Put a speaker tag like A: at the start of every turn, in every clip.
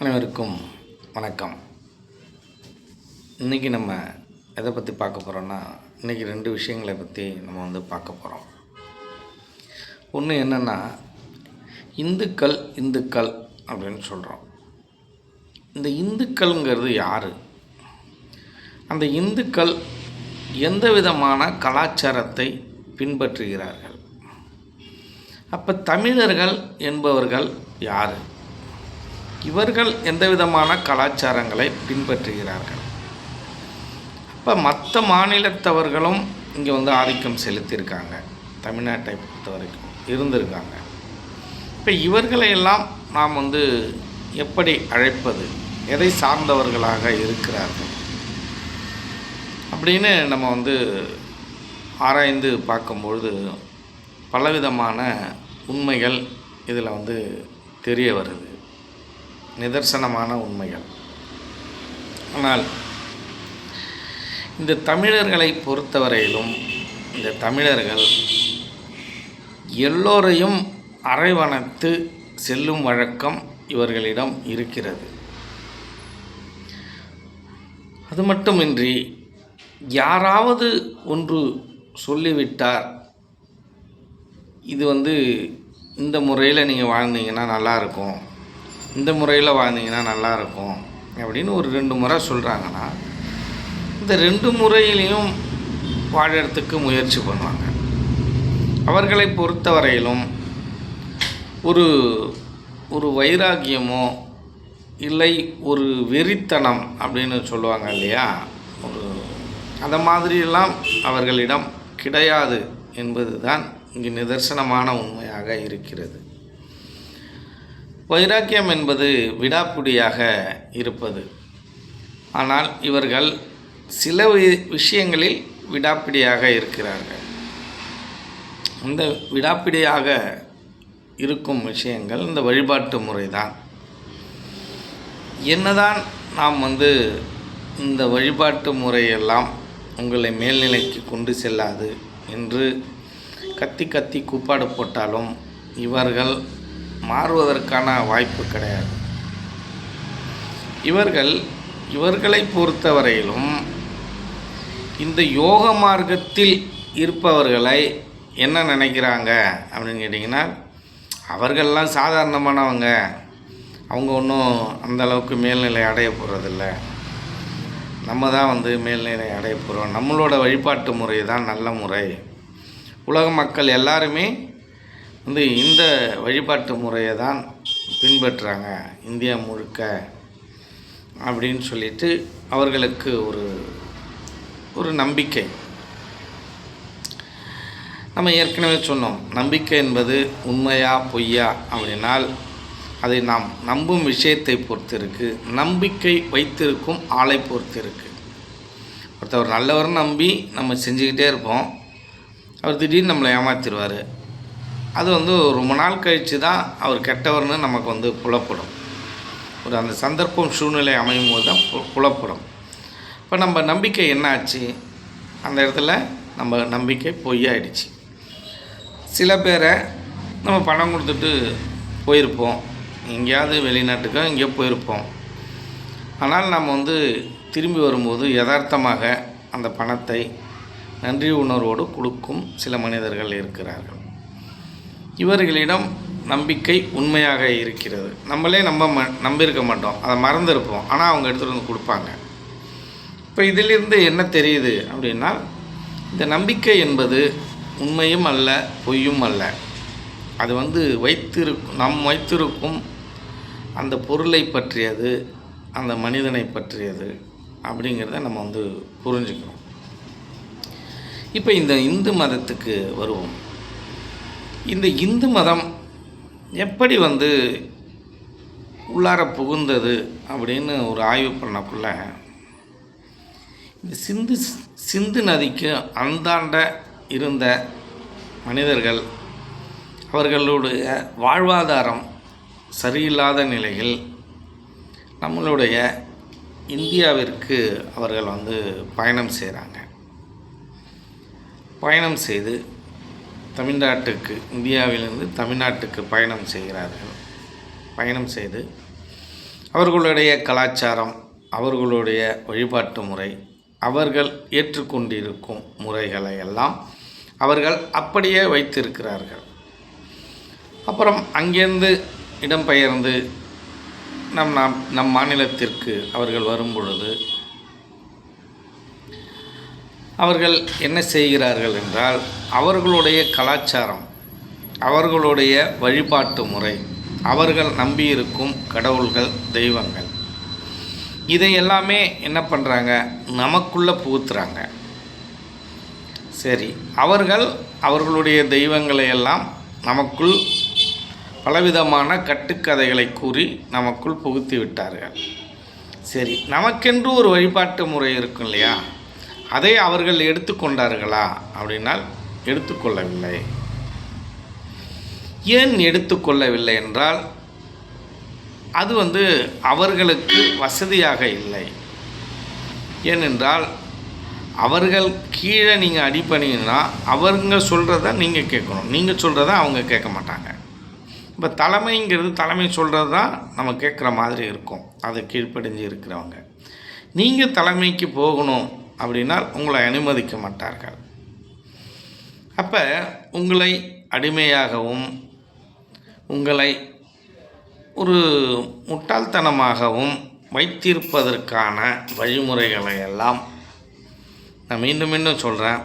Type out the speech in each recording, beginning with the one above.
A: அனைவருக்கும் வணக்கம். இன்றைக்கி நம்ம எதை பற்றி பார்க்க போகிறோன்னா, இன்றைக்கி 2 விஷயங்களை பற்றி நம்ம பார்க்க போகிறோம். ஒன்று என்னென்னா, இந்துக்கள் அப்படின்னு சொல்கிறோம். இந்த இந்துக்கள்ங்கிறது யார்? அந்த இந்துக்கள் எந்த விதமான கலாச்சாரத்தை பின்பற்றுகிறார்கள்? அப்போ தமிழர்கள் என்பவர்கள் யார்? இவர்கள் எந்த விதமான கலாச்சாரங்களை பின்பற்றுகிறார்கள்? அப்போ மற்ற மாநிலத்தவர்களும் இங்கே ஆதிக்கம் செலுத்தியிருக்காங்க, தமிழ்நாட்டை பொறுத்த வரைக்கும் இருந்திருக்காங்க. இப்போ இவர்களையெல்லாம் நாம் எப்படி அழைப்பது? எதை சார்ந்தவர்களாக இருக்கிறார்கள் அப்படின்னு நம்ம ஆராய்ந்து பார்க்கும்பொழுது பலவிதமான உண்மைகள் இதில் தெரிய வருது, நிதர்சனமான உண்மைகள். ஆனால் இந்த தமிழர்களை பொறுத்தவரையிலும் இந்த தமிழர்கள் எல்லோரையும் அரவணைத்து செல்லும் வழக்கம் இவர்களிடம் இருக்கிறது. அது மட்டுமின்றி யாராவது ஒன்று சொல்லிவிட்டார், இது இந்த முறையில் நீங்கள் வாழ்ந்தீங்கன்னா நல்லாயிருக்கும், இந்த முறையில் வாழ்ந்தீங்கன்னா நல்லாயிருக்கும் அப்படின்னு ஒரு 2 முறை சொல்கிறாங்கன்னா, இந்த 2 முறையிலையும் வாழறதுக்கு முயற்சி பண்ணுவாங்க. அவர்களை பொறுத்தவரையிலும் ஒரு வைராகியமோ இல்லை ஒரு வெறித்தனம் அப்படின்னு சொல்லுவாங்க இல்லையா, அந்த மாதிரியெல்லாம் அவர்களிடம் கிடையாது என்பது தான் இங்கு நிதர்சனமான உண்மையாக இருக்கிறது. வைராக்கியம் என்பது விடாப்பிடியாக இருப்பது. ஆனால் இவர்கள் சில விஷயங்களில் விடாப்பிடியாக இருக்கிறார்கள். இந்த விடாப்பிடியாக இருக்கும் விஷயங்கள் இந்த வழிபாட்டு முறை தான். என்னதான் நாம் இந்த வழிபாட்டு முறையெல்லாம் உங்களை மேல்நிலைக்கு கொண்டு செல்லாது என்று கத்தி கூப்பாடு போட்டாலும் இவர்கள் மாறுவதற்கான வாய்ப்பு கிடையாது. இவர்களை பொறுத்தவரையிலும் இந்த யோக மார்க்கத்தில் இருப்பவர்களை என்ன நினைக்கிறாங்க அப்படின்னு கேட்டிங்கன்னா, அவர்கள்லாம் சாதாரணமானவங்க, அவங்க ஒன்றும் அந்தளவுக்கு மேல்நிலை அடைய போகிறதில்ல, நம்ம தான் மேல்நிலை அடைய போகிறோம், நம்மளோட வழிபாட்டு முறை தான் நல்ல முறை, உலக மக்கள் எல்லாருமே இந்த வழிபாட்டு முறையை தான் பின்பற்றுறாங்க இந்தியா முழுக்க அப்படின்னு சொல்லிட்டு அவர்களுக்கு ஒரு நம்பிக்கை. நம்ம ஏற்கனவே சொன்னோம், நம்பிக்கை என்பது உண்மையா பொய்யா அப்படின்னால் அதை நாம் நம்பும் விஷயத்தை பொறுத்து இருக்குது, நம்பிக்கை வைத்திருக்கும் ஆளை பொறுத்து இருக்குது. ஒருத்தவர் நல்லவர்னு நம்பி நம்ம செஞ்சுக்கிட்டே இருப்போம், அவர் திடீர்னு நம்மளை ஏமாற்றிடுவார். அது ரொம்ப நாள் கழித்து தான் அவர் கெட்டவர்னு நமக்கு புலப்படும். அந்த சந்தர்ப்பம் சூழ்நிலை அமையும் போது தான் புலப்படும். இப்போ நம்ம நம்பிக்கை என்ன ஆச்சு? அந்த இடத்துல நம்ம நம்பிக்கை பொய்யாயிடுச்சு. சில பேரை நம்ம பணம் கொடுத்துட்டு போயிருப்போம், எங்கேயாவது வெளிநாட்டுக்கோ எங்கேயோ போயிருப்போம். ஆனால் நம்ம திரும்பி வரும்போது யதார்த்தமாக அந்த பணத்தை நன்றி உணர்வோடு கொடுக்கும் சில மனிதர்கள் இருக்கிறார்கள். இவர்களிடம் நம்பிக்கை உண்மையாக இருக்கிறது. நம்மளே நம்பியிருக்க மாட்டோம், அதை மறந்துருப்போம், ஆனால் அவங்க எடுத்துகிட்டு கொடுப்பாங்க. இப்போ இதிலிருந்து என்ன தெரியுது அப்படின்னா, இந்த நம்பிக்கை என்பது உண்மையும் அல்ல பொய்யும் அல்ல. அது வைத்திருக்கும் அந்த பொருளை பற்றியது, அந்த மனிதனை பற்றியது அப்படிங்கிறத நம்ம புரிஞ்சுக்கணும். இப்போ இந்த இந்து மதத்துக்கு வருவோம். இந்த இந்து மதம் எப்படி உள்ளார புகுந்தது அப்படின்னு ஒரு ஆய்வு பண்ணக்குள்ள, இந்த சிந்து நதிக்கு அந்தாண்ட இருந்த மனிதர்கள் அவர்களுடைய வாழ்வாதாரம் சரியில்லாத நிலையில் நம்மளுடைய இந்தியாவிற்கு அவர்கள் பயணம் செய்கிறாங்க. பயணம் செய்து தமிழ்நாட்டுக்கு, இந்தியாவிலிருந்து தமிழ்நாட்டுக்கு பயணம் செய்கிறார்கள். பயணம் செய்து அவர்களுடைய கலாச்சாரம், அவர்களுடைய வழிபாட்டு முறை, அவர்கள் ஏற்றுக்கொண்டிருக்கும் முறைகளை எல்லாம் அவர்கள் அப்படியே வைத்திருக்கிறார்கள். அப்புறம் அங்கேருந்து இடம்பெயர்ந்து நம் மாநிலத்திற்கு அவர்கள் வரும் பொழுது அவர்கள் என்ன செய்கிறார்கள் என்றால், அவர்களுடைய கலாச்சாரம், அவர்களுடைய வழிபாட்டு முறை, அவர்கள் நம்பியிருக்கும் கடவுள்கள், தெய்வங்கள், இதை எல்லாமே என்ன பண்ணுறாங்க, நமக்குள்ளே புகுத்துறாங்க. சரி, அவர்களுடைய தெய்வங்களை எல்லாம் நமக்குள் பலவிதமான கட்டுக்கதைகளை கூறி நமக்குள் புகுத்தி விட்டார்கள். சரி, நமக்கென்று ஒரு வழிபாட்டு முறை இருக்கும் இல்லையா, அதை அவர்கள் எடுத்துக்கொண்டார்களா அப்படின்னால் எடுத்துக்கொள்ளவில்லை. ஏன் எடுத்துக்கொள்ளவில்லை என்றால், அது அவர்களுக்கு வசதியாக இல்லை. ஏனென்றால் அவர்கள் கீழே நீங்கள் அடிப்பணிங்கன்னா அவங்க சொல்கிறத நீங்கள் கேட்கணும், நீங்கள் சொல்கிறத அவங்க கேட்க மாட்டாங்க. இப்போ தலைமை சொல்கிறது தான் நம்ம கேட்குற மாதிரி இருக்கும். அது கீழ்ப்படிஞ்சு இருக்கிறவங்க. நீங்கள் தலைமைக்கு போகணும் அப்படின்னா உங்களை அனுமதிக்க மாட்டார்கள். அப்போ உங்களை அடிமையாகவும் உங்களை ஒரு முட்டாள்தனமாகவும் வைத்திருப்பதற்கான வழிமுறைகளை எல்லாம் நான் மீண்டும் மீண்டும் சொல்கிறேன்,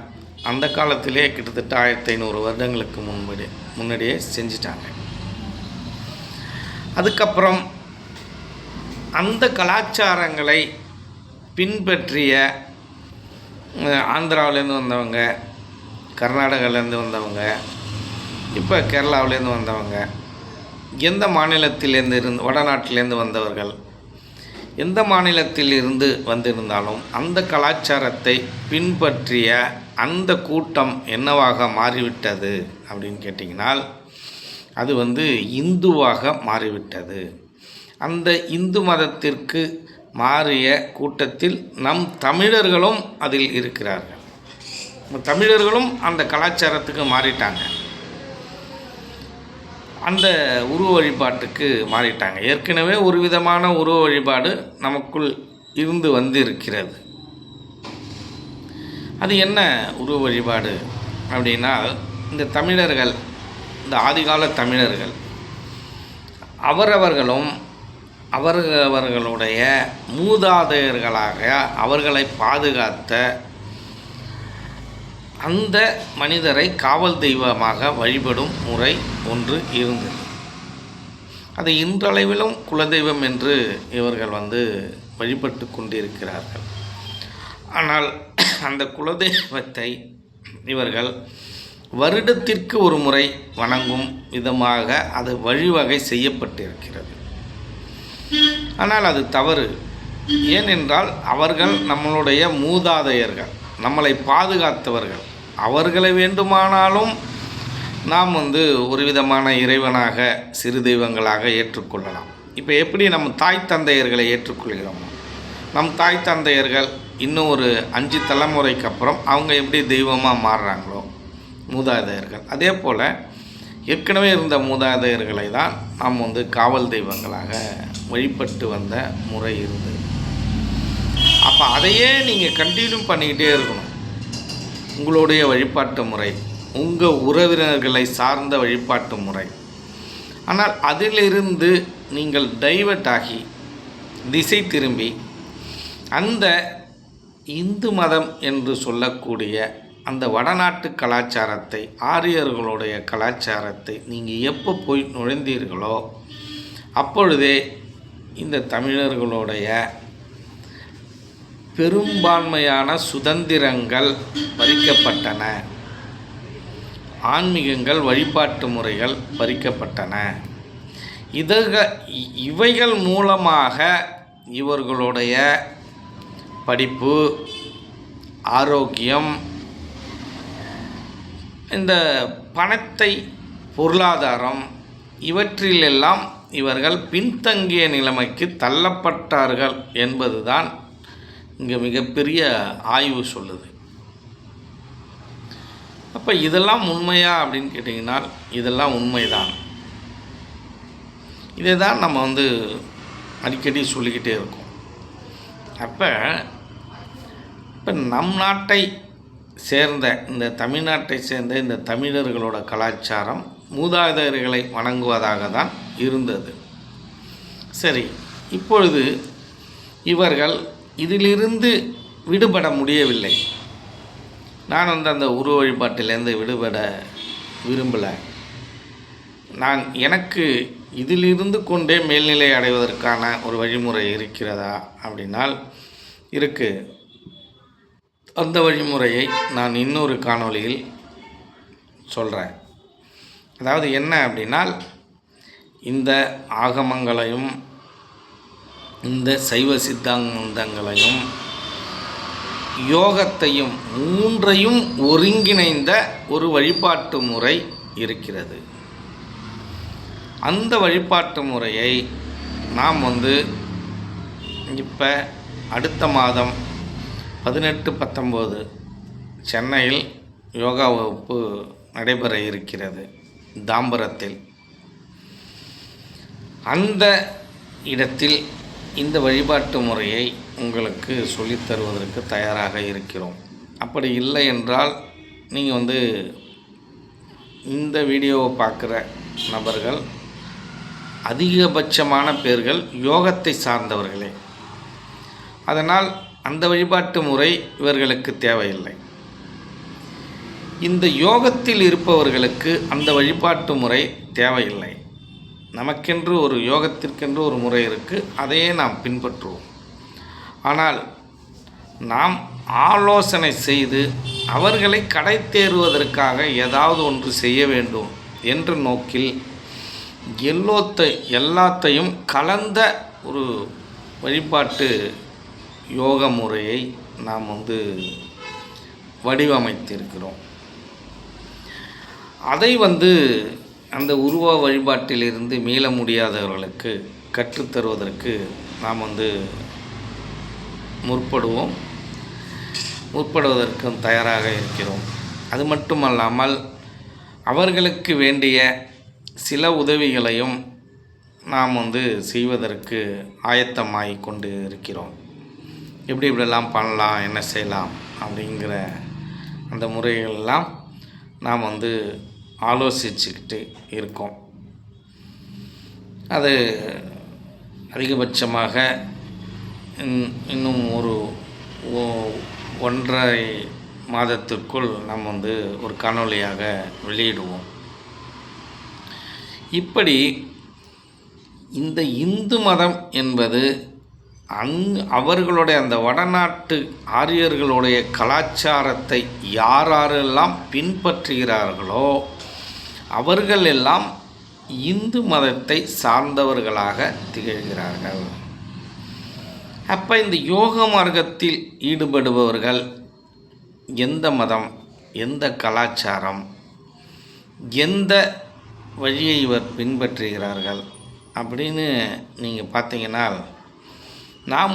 A: அந்த காலத்திலே கிட்டத்தட்ட 1500 வருடங்களுக்கு முன்னாடியே செஞ்சிட்டாங்க. அதுக்கப்புறம் அந்த கலாச்சாரங்களை பின்பற்றிய ஆந்திராவிலேருந்து வந்தவங்க, கர்நாடகாவிலேருந்து வந்தவங்க, இப்போ கேரளாவிலேருந்து வந்தவங்க, எந்த மாநிலத்திலேருந்து வடநாட்டிலேருந்து வந்தவர்கள், எந்த மாநிலத்தில் இருந்து வந்திருந்தாலும் அந்த கலாச்சாரத்தை பின்பற்றிய அந்த கூட்டம் என்னவாக மாறிவிட்டது அப்படின்னு கேட்டிங்கனால், அது இந்துவாக மாறிவிட்டது. அந்த இந்து மதத்திற்கு மாறிய கூட்டத்தில் நம் தமிழர்களும் அதில் இருக்கிறார்கள். தமிழர்களும் அந்த கலாச்சாரத்துக்கு மாறிட்டாங்க, அந்த உருவ வழிபாட்டுக்கு மாறிட்டாங்க. ஏற்கனவே ஒரு விதமான உருவ வழிபாடு நமக்குள் இருந்து இருக்கிறது. அது என்ன உருவ வழிபாடு அப்படின்னா, இந்த தமிழர்கள், இந்த ஆதிகால தமிழர்கள் அவர்களுடைய மூதாதையர்களாக அவர்களை பாதுகாத்த அந்த மனிதரை காவல் தெய்வமாக வழிபடும் முறை ஒன்று இருந்தது. அது இன்றளவிலும் குலதெய்வம் என்று இவர்கள் வழிபட்டு கொண்டிருக்கிறார்கள். ஆனால் அந்த குலதெய்வத்தை இவர்கள் வருடத்திற்கு ஒரு முறை வணங்கும் விதமாக அது வழிவகை செய்யப்பட்டிருக்கிறது. ஆனால் அது தவறு. ஏனென்றால் அவர்கள் நம்மளுடைய மூதாதையர்கள், நம்மளை பாதுகாத்தவர்கள். அவர்களை வேண்டுமானாலும் நாம் ஒரு விதமான இறைவனாக, சிறு தெய்வங்களாக ஏற்றுக்கொள்ளலாம். இப்போ எப்படி நம்ம தாய் தந்தையர்களை ஏற்றுக்கொள்கிறோமோ, நம் தாய் தந்தையர்கள் இன்னும் ஒரு 5 தலைமுறைக்கு அப்புறம் அவங்க எப்படி தெய்வமாக மாறுறாங்களோ மூதாதையர்கள், அதே போல் ஏற்கனவே இருந்த மூதாதையர்களை தான் நாம் காவல் தெய்வங்களாக வழிபட்டு வந்த முறை இருந்தது. அப்போ அதையே நீங்கள் கண்டினியூ பண்ணிக்கிட்டே இருக்கணும். உங்களுடைய வழிபாட்டு முறை, உங்கள் உறவினர்களை சார்ந்த வழிபாட்டு முறை. ஆனால் அதிலிருந்து நீங்கள் டைவர்ட் ஆகி திசை திரும்பி அந்த இந்து மதம் என்று சொல்லக்கூடிய அந்த வடநாட்டு கலாச்சாரத்தை, ஆரியர்களுடைய கலாச்சாரத்தை நீங்கள் எப்போ போய் நுழைந்தீர்களோ அப்பொழுதே இந்த தமிழர்களுடைய பெரும்பான்மையான சுதந்திரங்கள் பறிக்கப்பட்டன, ஆன்மீகங்கள், வழிபாட்டு முறைகள் பறிக்கப்பட்டன. இவைகள் மூலமாக இவர்களுடைய படிப்பு, ஆரோக்கியம், இந்த பணத்தை, பொருளாதாரம், இவற்றிலெல்லாம் இவர்கள் பின்தங்கிய நிலைமைக்கு தள்ளப்பட்டார்கள் என்பதுதான் இங்கே மிகப்பெரிய ஆய்வு சொல்லுது. அப்போ இதெல்லாம் உண்மையா அப்படின்னு கேட்டிங்கன்னா இதெல்லாம் உண்மைதான். இதை தான் நம்ம அடிக்கடி சொல்லிக்கிட்டே இருக்கும். அப்போ நம் நாட்டை சேர்ந்த இந்த தமிழ்நாட்டை சேர்ந்த இந்த தமிழர்களோட கலாச்சாரம் மூதாதையர்களை வணங்குவதாக தான் இருந்தது. சரி, இப்பொழுது இவர்கள் இதிலிருந்து விடுபட முடியவில்லை. நான் அந்த உருவ வழிபாட்டிலேருந்து விடுபட விரும்பலை. எனக்கு இதிலிருந்து கொண்டே மேல்நிலை அடைவதற்கான ஒரு வழிமுறை இருக்கிறதா அப்படின்னால் இருக்குது. அந்த வழிமுறையை நான் இன்னொரு காணொளியில் சொல்கிறேன். அதாவது என்ன அப்படின்னால், இந்த ஆகமங்களையும் இந்த சைவ சித்தாந்தங்களையும் யோகத்தையும் மூன்றையும் ஒருங்கிணைந்த ஒரு வழிபாட்டு முறை இருக்கிறது. அந்த வழிபாட்டு முறையை நாம் இப்போ அடுத்த மாதம் 18-19 சென்னையில் யோகா வகுப்பு நடைபெற இருக்கிறது, தாம்பரத்தில். அந்த இடத்தில் இந்த வழிபாட்டு முறையை உங்களுக்கு சொல்லித் தருவதற்கு தயாராக இருக்கிறோம். அப்படி இல்லை என்றால் நீங்கள் இந்த வீடியோவை பார்க்குற நபர்கள் அதிகபட்சமான பேர்கள் யோகத்தை சார்ந்தவர்களே. அதனால் அந்த வழிபாட்டு முறை இவர்களுக்கு தேவையில்லை. இந்த யோகத்தில் இருப்பவர்களுக்கு அந்த வழிபாட்டு முறை தேவையில்லை. நமக்கென்று ஒரு யோகத்திற்கென்று ஒரு முறை இருக்குது, அதையே நாம் பின்பற்றுவோம். ஆனால் நாம் ஆலோசனை செய்து அவர்களை கடை தேறுவதற்காக ஏதாவது ஒன்று செய்ய வேண்டும் என்ற நோக்கில் எல்லாத்தையும் கலந்த ஒரு வழிபாட்டு யோக முறையை நாம் வடிவமைத்திருக்கிறோம். அதை அந்த உருவ வழிபாட்டிலிருந்து மீள முடியாதவர்களுக்கு கற்றுத்தருவதற்கு நாம் முற்படுவதற்கும் தயாராக இருக்கிறோம். அது மட்டுமல்லாமல் அவர்களுக்கு வேண்டிய சில உதவிகளையும் நாம் செய்வதற்கு ஆயத்தமாகி கொண்டு இருக்கிறோம். இப்படிலாம் பண்ணலாம், என்ன செய்யலாம் அப்படிங்கிற அந்த முறைகளெல்லாம் நாம் ஆலோசிச்சுக்கிட்டு இருக்கோம். அது அதிகபட்சமாக இன்னும் ஒரு 1.5 மாதத்திற்குள் நாம் ஒரு காணொளியாக வெளியிடுவோம். இப்படி இந்த இந்து மதம் என்பது அவர்களுடைய அந்த வடநாட்டு ஆரியர்களுடைய கலாச்சாரத்தை யாரெல்லாம் பின்பற்றுகிறார்களோ அவர்கள் எல்லாம் இந்து மதத்தை சார்ந்தவர்களாக திகழ்கிறார்கள். அப்போ இந்த யோக மார்க்கத்தில் ஈடுபடுபவர்கள் எந்த மதம், எந்த கலாச்சாரம், எந்த வழியை இவர் பின்பற்றுகிறார்கள் அப்படின்னு நீங்கள் பார்த்தீங்கன்னா, நாம்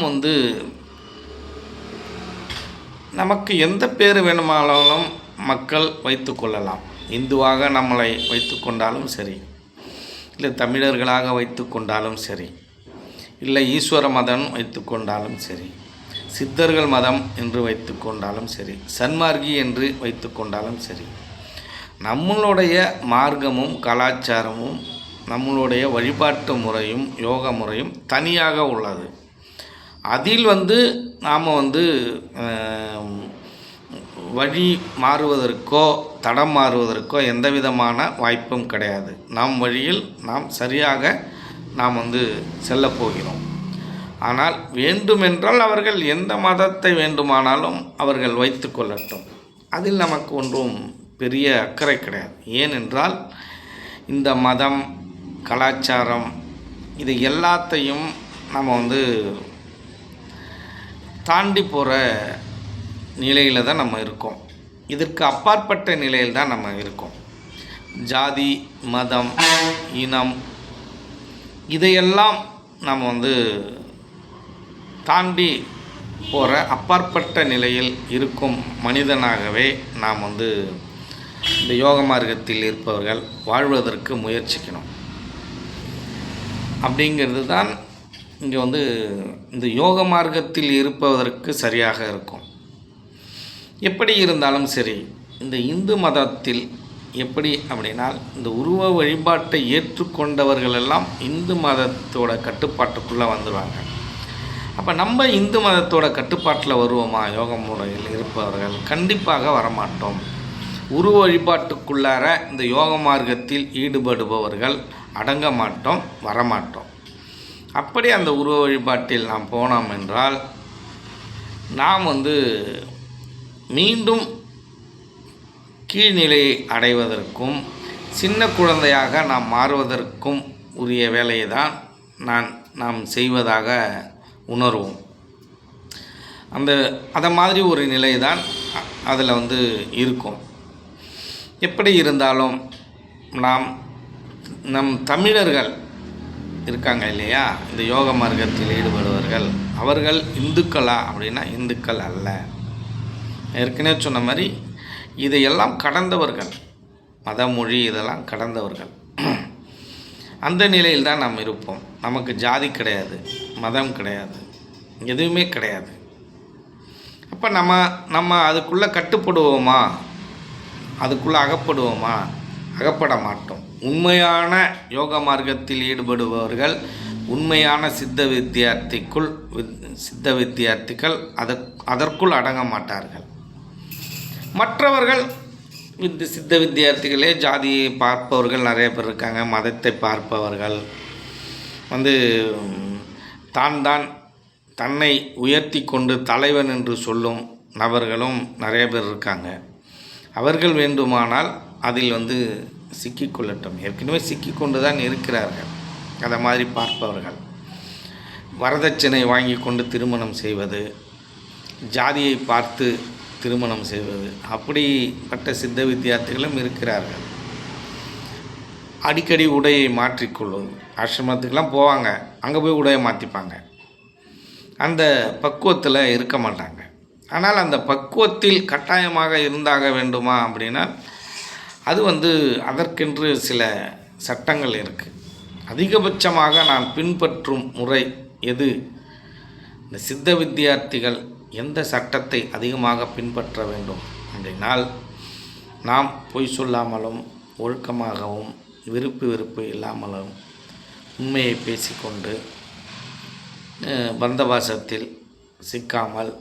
A: நமக்கு எந்த பேர் வேணுமானாலும் மக்கள் வைத்து கொள்ளலாம். இந்துவாக நம்மளை வைத்து கொண்டாலும் சரி, இல்லை தமிழர்களாக வைத்து கொண்டாலும் சரி, இல்லை ஈஸ்வர மதம் வைத்து கொண்டாலும் சரி, சித்தர்கள் மதம் என்று வைத்து கொண்டாலும் சரி, சன்மார்க்கி என்று வைத்து கொண்டாலும் சரி, நம்மளுடைய மார்க்கமும் கலாச்சாரமும் நம்மளுடைய வழிபாட்டு முறையும் யோக முறையும் தனியாக உள்ளது. அதில் நாம் வழி மாறுவதற்கோ தடம் மாறுவதற்கோ எந்த விதமான வாய்ப்பும் கிடையாது. நம் வழியில் நாம் சரியாக நாம் செல்லப் போகிறோம். ஆனால் வேண்டுமென்றால் அவர்கள் எந்த மதத்தை வேண்டுமானாலும் அவர்கள் வைத்து கொள்ளட்டும். அதில் நமக்கு ஒன்றும் பெரிய அக்கறை கிடையாது. ஏனென்றால் இந்த மதம், கலாச்சாரம் இது எல்லாத்தையும் நம்ம தாண்டி போகிற நிலையில் தான் நம்ம இருக்கோம். இதற்கு அப்பாற்பட்ட நிலையில் தான் நம்ம இருக்கோம். ஜாதி, மதம், இனம் இதையெல்லாம் நம்ம தாண்டி போகிற அப்பாற்பட்ட நிலையில் இருக்கும் மனிதனாகவே நாம் இந்த யோக மார்க்கத்தில் இருப்பவர்கள் வாழ்வதற்கு முயற்சிக்கணும். அப்படிங்கிறது தான் இங்கே வந்து இந்த யோக மார்க்கத்தில் இருப்பதற்கு சரியாக இருக்கும். எப்படி இருந்தாலும் சரி, இந்த இந்து மதத்தில் எப்படி அப்படின்னா, இந்த உருவ வழிபாட்டை ஏற்றுக்கொண்டவர்கள் எல்லாம் இந்து மதத்தோட கட்டுப்பாட்டுக்குள்ளே வந்துடுவாங்க. அப்போ நம்ம இந்து மதத்தோட கட்டுப்பாட்டில் வருவோமா? யோக முறையில் இருப்பவர்கள் கண்டிப்பாக வரமாட்டோம். உருவ வழிபாட்டுக்குள்ளார இந்த யோக மார்க்கத்தில் ஈடுபடுபவர்கள் அடங்க மாட்டோம், வரமாட்டோம். அப்படி அந்த உருவ வழிபாட்டில் நாம் போனோம் என்றால் நாம் வந்து மீண்டும் கீழ்நிலையை அடைவதற்கும் சின்ன குழந்தையாக நாம் மாறுவதற்கும் உரிய வேலையை தான் நாம் செய்வதாக உணர்வோம். அதை மாதிரி ஒரு நிலை தான் அதில் வந்து இருக்கும். எப்படி இருந்தாலும் நம் தமிழர்கள் இருக்காங்க இல்லையா, இந்த யோக மார்க்கத்தில் ஈடுபடுவர்கள், அவர்கள் இந்துக்களா அப்படின்னா இந்துக்கள் அல்ல. ஏற்கனவே சொன்ன மாதிரி இதையெல்லாம் கடந்தவர்கள், மத மொழி இதெல்லாம் கடந்தவர்கள். அந்த நிலையில் தான் நாம் இருப்போம். நமக்கு ஜாதி கிடையாது, மதம் கிடையாது, எதுவுமே கிடையாது. அப்போ நம்ம அதுக்குள்ளே கட்டுப்படுவோமா? அதுக்குள்ளே அகப்படுவோமா? அகப்பட மாட்டோம். உண்மையான யோக மார்க்கத்தில் ஈடுபடுபவர்கள், உண்மையான சித்த வித்தியார்த்திகள் அதற்குள் அடங்க மாட்டார்கள். மற்றவர்கள் இந்த சித்த வித்தியார்த்திகளே ஜாதியை பார்ப்பவர்கள் நிறைய பேர் இருக்காங்க. மதத்தை பார்ப்பவர்கள் வந்து தன்னை உயர்த்தி கொண்டு தலைவன் என்று சொல்லும் நபர்களும் நிறைய பேர் இருக்காங்க. அவர்கள் வேண்டுமானால் அதில் வந்து சிக்கிக்கொள்ளட்டும். ஏற்கனவே சிக்கிக்கொண்டு தான் இருக்கிறார்கள். அதை மாதிரி பார்ப்பவர்கள் வரதட்சணை வாங்கி கொண்டு திருமணம் செய்வது, ஜாதியை பார்த்து திருமணம் செய்வது, அப்படிப்பட்ட சித்த வித்தியார்த்திகளும் இருக்கிறார்கள். அடிக்கடி உடையை மாற்றிக்கொள்வது, ஆசிரமத்துக்கெலாம் போவாங்க, அங்கே போய் உடையை மாற்றிப்பாங்க. அந்த பக்குவத்தில் இருக்க மாட்டாங்க. ஆனால் அந்த பக்குவத்தில் கட்டாயமாக இருந்தாக வேண்டுமா அப்படின்னா அது வந்து அதற்கென்று சில சட்டங்கள் இருக்குது. அதிகபட்சமாக நான் பின்பற்றும் முறை எது? இந்த சித்த வித்தியார்த்திகள் எந்த சட்டத்தை அதிகமாக பின்பற்ற வேண்டும் அப்படின்னால், நாம் பொய் சொல்லாமலும் ஒழுக்கமாகவும் வெறுப்பு இல்லாமலும் உண்மையை பேசிக்கொண்டு பந்தபாசத்தில் சிக்காமல்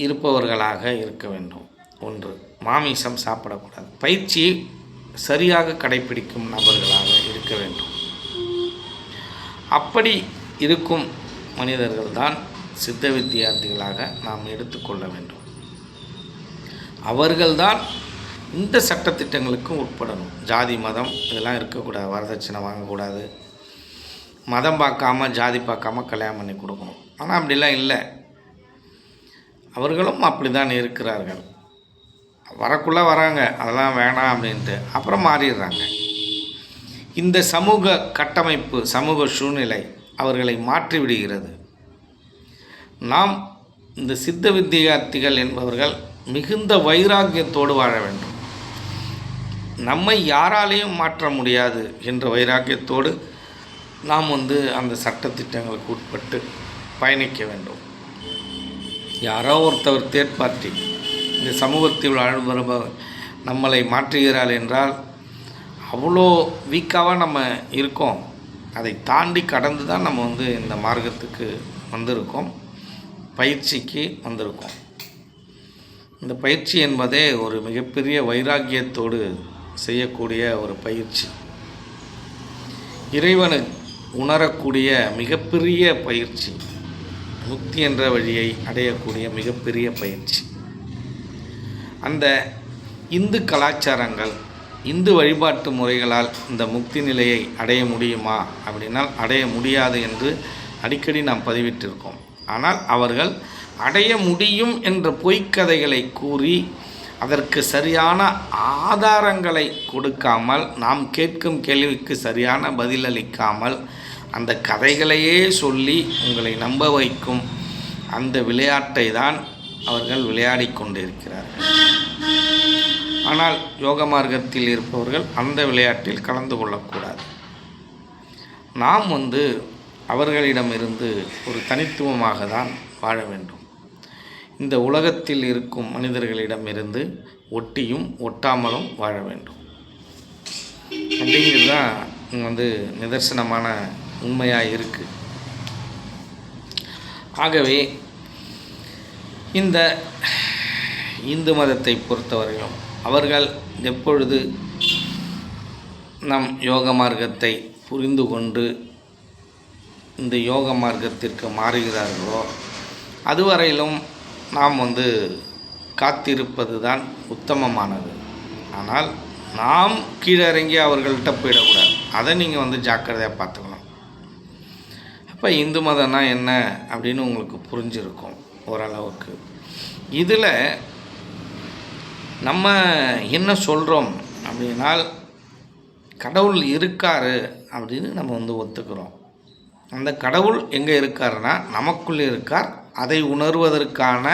A: இருப்பவர்களாக இருக்க வேண்டும். ஒன்று, மாமிசம் சாப்பிடக்கூடாது. பயிற்சியை சரியாக கடைப்பிடிக்கும் நபர்களாக இருக்க வேண்டும். அப்படி இருக்கும் மனிதர்கள்தான் சித்த வித்தியார்த்திகளாக நாம் எடுத்துக்கொள்ள வேண்டும். அவர்கள்தான் இந்த சட்டத்திட்டங்களுக்கும் உட்படணும். ஜாதி மதம் இதெல்லாம் இருக்கக்கூடாது. வரதட்சணை வாங்கக்கூடாது. மதம் பார்க்காம ஜாதி பார்க்காம கல்யாணம் பண்ணி கொடுக்கணும். ஆனால் அப்படிலாம் இல்லை. அவர்களும் அப்படி தான் இருக்கிறார்கள். வரக்குள்ளே வராங்க, அதெல்லாம் வேணாம் அப்படின்ட்டு, அப்புறம் மாறிடுறாங்க. இந்த சமூக கட்டமைப்பு, சமூக சூழ்நிலை அவர்களை மாற்றிவிடுகிறது. நாம் இந்த சித்த வித்தியார்த்திகள் என்பவர்கள் மிகுந்த வைராக்கியத்தோடு வாழ வேண்டும். நம்மை யாராலையும் மாற்ற முடியாது என்ற வைராக்கியத்தோடு நாம் வந்து அந்த சட்டத்திட்டங்களுக்கு உட்பட்டு பயணிக்க வேண்டும். யாரோ ஒருத்தவர் தேர்ட் பார்ட்டி இந்த சமூகத்தில் வாழ்பவர் நம்மளை மாற்றுகிறாள் என்றால் அவ்வளோ வீக்காக நம்ம இருக்கோம். அதை தாண்டி கடந்து தான் நம்ம வந்து இந்த மார்க்கத்துக்கு வந்திருக்கோம், பயிற்சிக்கு வந்திருக்கோம். இந்த பயிற்சி என்பதே ஒரு மிகப்பெரிய வைராக்கியத்தோடு செய்யக்கூடிய ஒரு பயிற்சி. இறைவனை உணரக்கூடிய மிகப்பெரிய பயிற்சி, முக்தி என்ற வழியை அடையக்கூடிய மிகப்பெரிய பயிற்சி. அந்த இந்து கலாச்சாரங்கள், இந்து வழிபாட்டு முறைகளால் இந்த முக்தி நிலையை அடைய முடியுமா அப்படின்னால் அடைய முடியாது என்று அடிக்கடி நாம் பதிவிட்டிருக்கோம். ஆனால் அவர்கள் அடைய முடியும் என்ற பொய்க்கதைகளை கூறி அதற்கு சரியான ஆதாரங்களை கொடுக்காமல், நாம் கேட்கும் கேள்விக்கு சரியான பதிலளிக்காமல் அந்த கதைகளையே சொல்லி உங்களை நம்ப வைக்கும் அந்த விளையாட்டை தான் அவர்கள் விளையாடி கொண்டிருக்கிறார்கள். ஆனால் யோக மார்க்கத்தில் இருப்பவர்கள் அந்த விளையாட்டில் கலந்து கொள்ளக்கூடாது. நாம் வந்து அவர்களிடமிருந்து ஒரு தனித்துவமாக தான் வாழ வேண்டும். இந்த உலகத்தில் இருக்கும் மனிதர்களிடமிருந்து ஒட்டியும் ஒட்டாமலும் வாழ வேண்டும். அப்படிங்கிறது தான் நிதர்சனமான உண்மையாக இருக்குது. ஆகவே இந்த இந்து மதத்தை பொறுத்தவரையும் அவர்கள் எப்பொழுது நம் யோக மார்க்கத்தை புரிந்து கொண்டு இந்த யோக மார்க்கத்திற்கு மாறுகிறார்களோ அதுவரையிலும் நாம் காத்திருப்பது தான் உத்தமமானது. ஆனால் நாம் கீழே இறங்கி அவர்கள்ட்ட போயிடக்கூடாது. அதை நீங்கள் ஜாக்கிரதையாக பார்த்துக்கணும். அப்போ இந்து மதம்னா என்ன அப்படின்னு உங்களுக்கு புரிஞ்சிருக்கும் ஓரளவுக்கு. இதில் நம்ம என்ன சொல்கிறோம் அப்படின்னால், கடவுள் இருக்கார் அப்படின்னு நம்ம ஒத்துக்கிறோம். அந்த கடவுள் எங்கே இருக்காருன்னா நமக்குள்ளே இருக்கார். அதை உணர்வதற்கான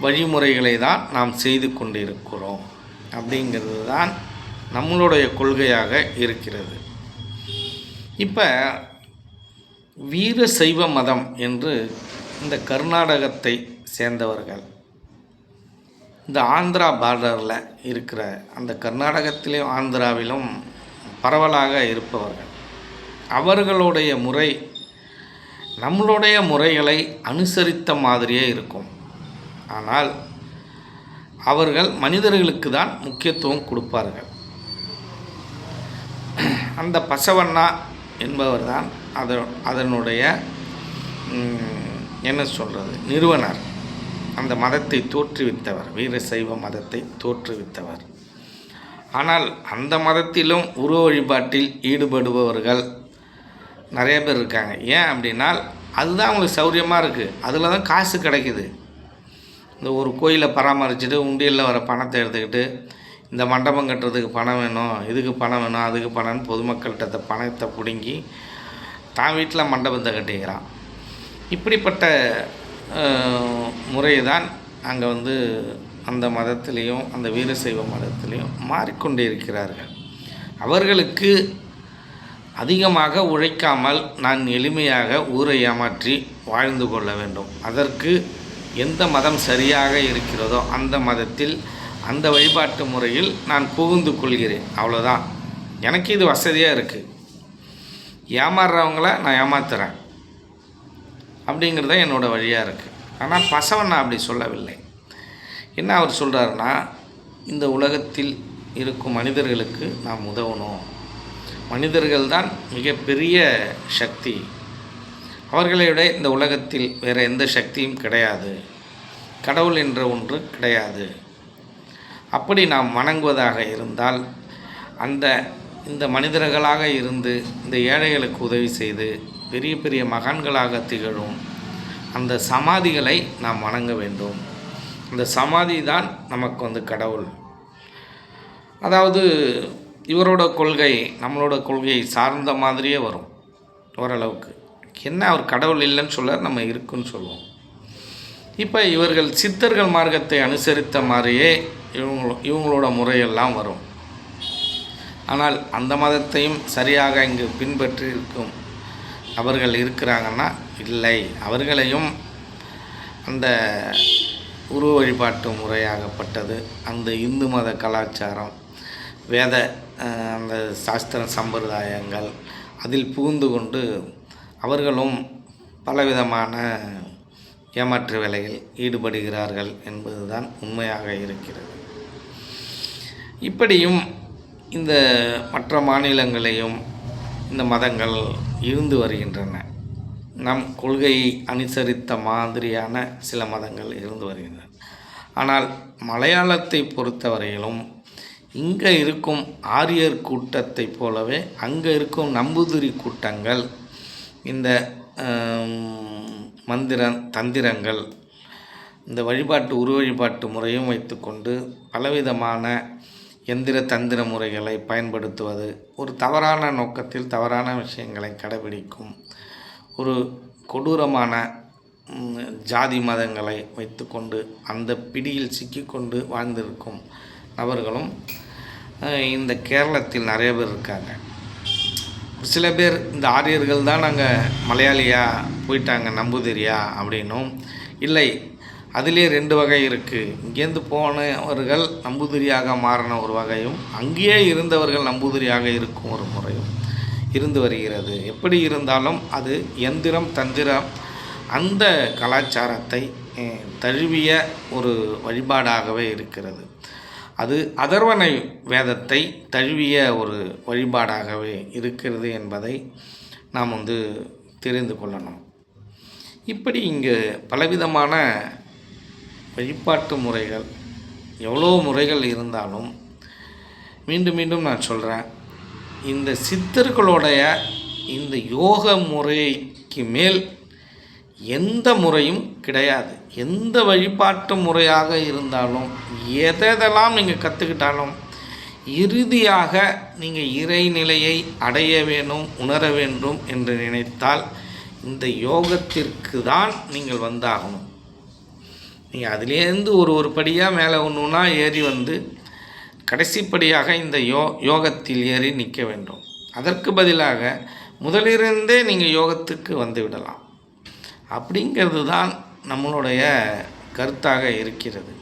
A: வழிமுறைகளை தான் நாம் செய்து கொண்டு இருக்கிறோம் அப்படிங்கிறது தான் நம்மளுடைய கொள்கையாக இருக்கிறது. இப்போ வீர சைவ மதம் என்று இந்த கர்நாடகத்தை சேர்ந்தவர்கள், இந்த ஆந்திரா பார்டரில் இருக்கிற அந்த கர்நாடகத்திலும் ஆந்திராவிலும் பரவலாக இருப்பவர்கள், அவர்களுடைய முறை நம்மளுடைய முறைகளை அனுசரித்த மாதிரியே இருக்கும். ஆனால் அவர்கள் மனிதர்களுக்கு தான் முக்கியத்துவம் கொடுப்பார்கள். அந்த பசவண்ணா என்பவர் தான் அதனுடைய என்ன சொல்கிறது நிறுவனர். அந்த மதத்தை தோற்றுவித்தவர், வீரசைவ மதத்தை தோற்றுவித்தவர். ஆனால் அந்த மதத்திலும் உருவ வழிபாட்டில் ஈடுபடுபவர்கள் நிறைய பேர் இருக்காங்க. ஏன் அப்படின்னால் அதுதான் அவங்களுக்கு சௌரியமாக இருக்குது, அதில் தான் காசு கிடைக்குது. இந்த ஒரு கோயிலை பராமரிச்சுட்டு உண்டியலில் வர பணத்தை எடுத்துக்கிட்டு இந்த மண்டபம் கட்டுறதுக்கு பணம் வேணும், இதுக்கு பணம் வேணும், அதுக்கு பணம்னு பொதுமக்கள்கிட்ட பணத்தை பிடுங்கி தான் வீட்டில் மண்டபத்தை கட்டிக்கிறான். இப்படிப்பட்ட முறை தான் அங்கே அந்த மதத்திலையும் அந்த வீரசைவ மதத்திலையும் மாறிக்கொண்டே இருக்கிறார்கள். அவர்களுக்கு அதிகமாக உழைக்காமல் நான் எளிமையாக ஊரை ஏமாற்றி வாழ்ந்து கொள்ள வேண்டும், அதற்கு எந்த மதம் சரியாக இருக்கிறதோ அந்த மதத்தில் அந்த வழிபாட்டு முறையில் நான் புகுந்து கொள்கிறேன், அவ்வளோதான். எனக்கு இது வசதியாக இருக்குது, ஏமாறுறவங்கள நான் ஏமாத்துறேன் அப்படிங்கிறது தான் என்னோடய வழியாக இருக்குது. ஆனால் பசவண்ணா அப்படி சொல்லவில்லை. என்ன அவர் சொல்கிறாருன்னா, இந்த உலகத்தில் இருக்கும் மனிதர்களுக்கு நாம் உதவணும், மனிதர்கள் தான் மிகப்பெரிய சக்தி, அவர்களை விட இந்த உலகத்தில் வேறு எந்த சக்தியும் கிடையாது, கடவுள் என்ற ஒன்று கிடையாது. அப்படி நாம் வணங்குவதாக இருந்தால் இந்த மனிதர்களாக இருந்து இந்த ஏழைகளுக்கு உதவி செய்து பெரிய பெரிய மகான்களாக திகழும் அந்த சமாதிகளை நாம் வணங்க வேண்டும். அந்த சமாதி தான் நமக்கு கடவுள். அதாவது இவரோட கொள்கை நம்மளோட கொள்கையை சார்ந்த மாதிரியே வரும் ஓரளவுக்கு. என்ன அவர் கடவுள் இல்லைன்னு சொல்ல, நம்ம இருக்குன்னு சொல்லுவோம். இப்போ இவர்கள் சித்தர்கள் மார்க்கத்தை அனுசரித்த மாதிரியே இவங்களோட முறையெல்லாம் வரும். ஆனால் அந்த மதத்தையும் சரியாக இங்கு பின்பற்றி இருக்கும் அவர்கள் இருக்கிறாங்கன்னா இல்லை, அவர்களையும் அந்த உருவ வழிபாட்டு முறையாகப்பட்டது அந்த இந்து மத கலாச்சாரம், வேத அந்த சாஸ்திர சம்பிரதாயங்கள் அதில் புகுந்து கொண்டு அவர்களும் பலவிதமான ஏமாற்று வேலையில் ஈடுபடுகிறார்கள் என்பதுதான் உண்மையாக இருக்கிறது. இப்படியும் இந்த மற்ற மாநிலங்களையும் இந்த மதங்கள் இருந்து வருகின்றன. நம் கொள்கையை அனுசரித்த மாதிரியான சில மதங்கள் இருந்து வருகின்றன. ஆனால் மலையாளத்தை பொறுத்தவரையிலும் இங்கே இருக்கும் ஆரியர் கூட்டத்தை போலவே அங்கே இருக்கும் நம்பூதிரி கூட்டங்கள் இந்த தந்திரங்கள் இந்த வழிபாட்டு உருவ வழிபாட்டு முறையும் வைத்துக்கொண்டு பலவிதமான எந்திர தந்திர முறைகளை பயன்படுத்துவது, ஒரு தவறான நோக்கத்தில் தவறான விஷயங்களை கடைபிடிக்கும் ஒரு கொடூரமான ஜாதி மதங்களை வைத்துக்கொண்டு அந்த பிடியில் சிக்கிக்கொண்டு வாழ்ந்திருக்கும் நபர்களும் இந்த கேரளத்தில் நிறைய பேர் இருக்காங்க. சில பேர் இந்த ஆரியர்கள் தான் நாங்கள் மலையாளியா போயிட்டாங்க நம்பூதிரியா அப்படின்னும், இல்லை அதிலே 2 வகை இருக்குது. இங்கேருந்து போனவர்கள் நம்பூதிரியாக மாறின ஒரு வகையும், அங்கேயே இருந்தவர்கள் நம்பூதிரியாக இருக்கும் ஒரு முறையும் இருந்து வருகிறது. எப்படி இருந்தாலும் அது எந்திரம் தந்திரம் அந்த கலாச்சாரத்தை தழுவிய ஒரு வழிபாடாகவே இருக்கிறது. அது அதர்வண வேதத்தை தழுவிய ஒரு வழிபாடாகவே இருக்கிறது என்பதை நாம் தெரிந்து கொள்ளணும். இப்படி இங்கு பலவிதமான வழிபாட்டு முறைகள் எவ்வளோ முறைகள் இருந்தாலும் மீண்டும் மீண்டும் நான் சொல்கிறேன், இந்த சித்தர்களுடைய இந்த யோக முறைக்கு மேல் எந்த முறையும் கிடையாது. எந்த வழிபாட்டு முறையாக இருந்தாலும் எதெல்லாம் நீங்கள் கற்றுக்கிட்டாலும் இறுதியாக நீங்கள் இறைநிலையை அடைய வேண்டும், உணர வேண்டும் என்று நினைத்தால் இந்த யோகத்திற்கு தான் நீங்கள் வந்தாகணும். நீங்கள் அதிலேருந்து ஒரு படியாக மேலே ஒன்றுனா ஏறி கடைசிப்படியாக இந்த யோகத்தில் ஏறி நிற்க வேண்டும். அதற்கு பதிலாக முதலிருந்தே நீங்கள் யோகத்துக்கு வந்து விடலாம். அப்படிங்கிறது தான் நம்மளுடைய கருத்தாக இருக்கிறது.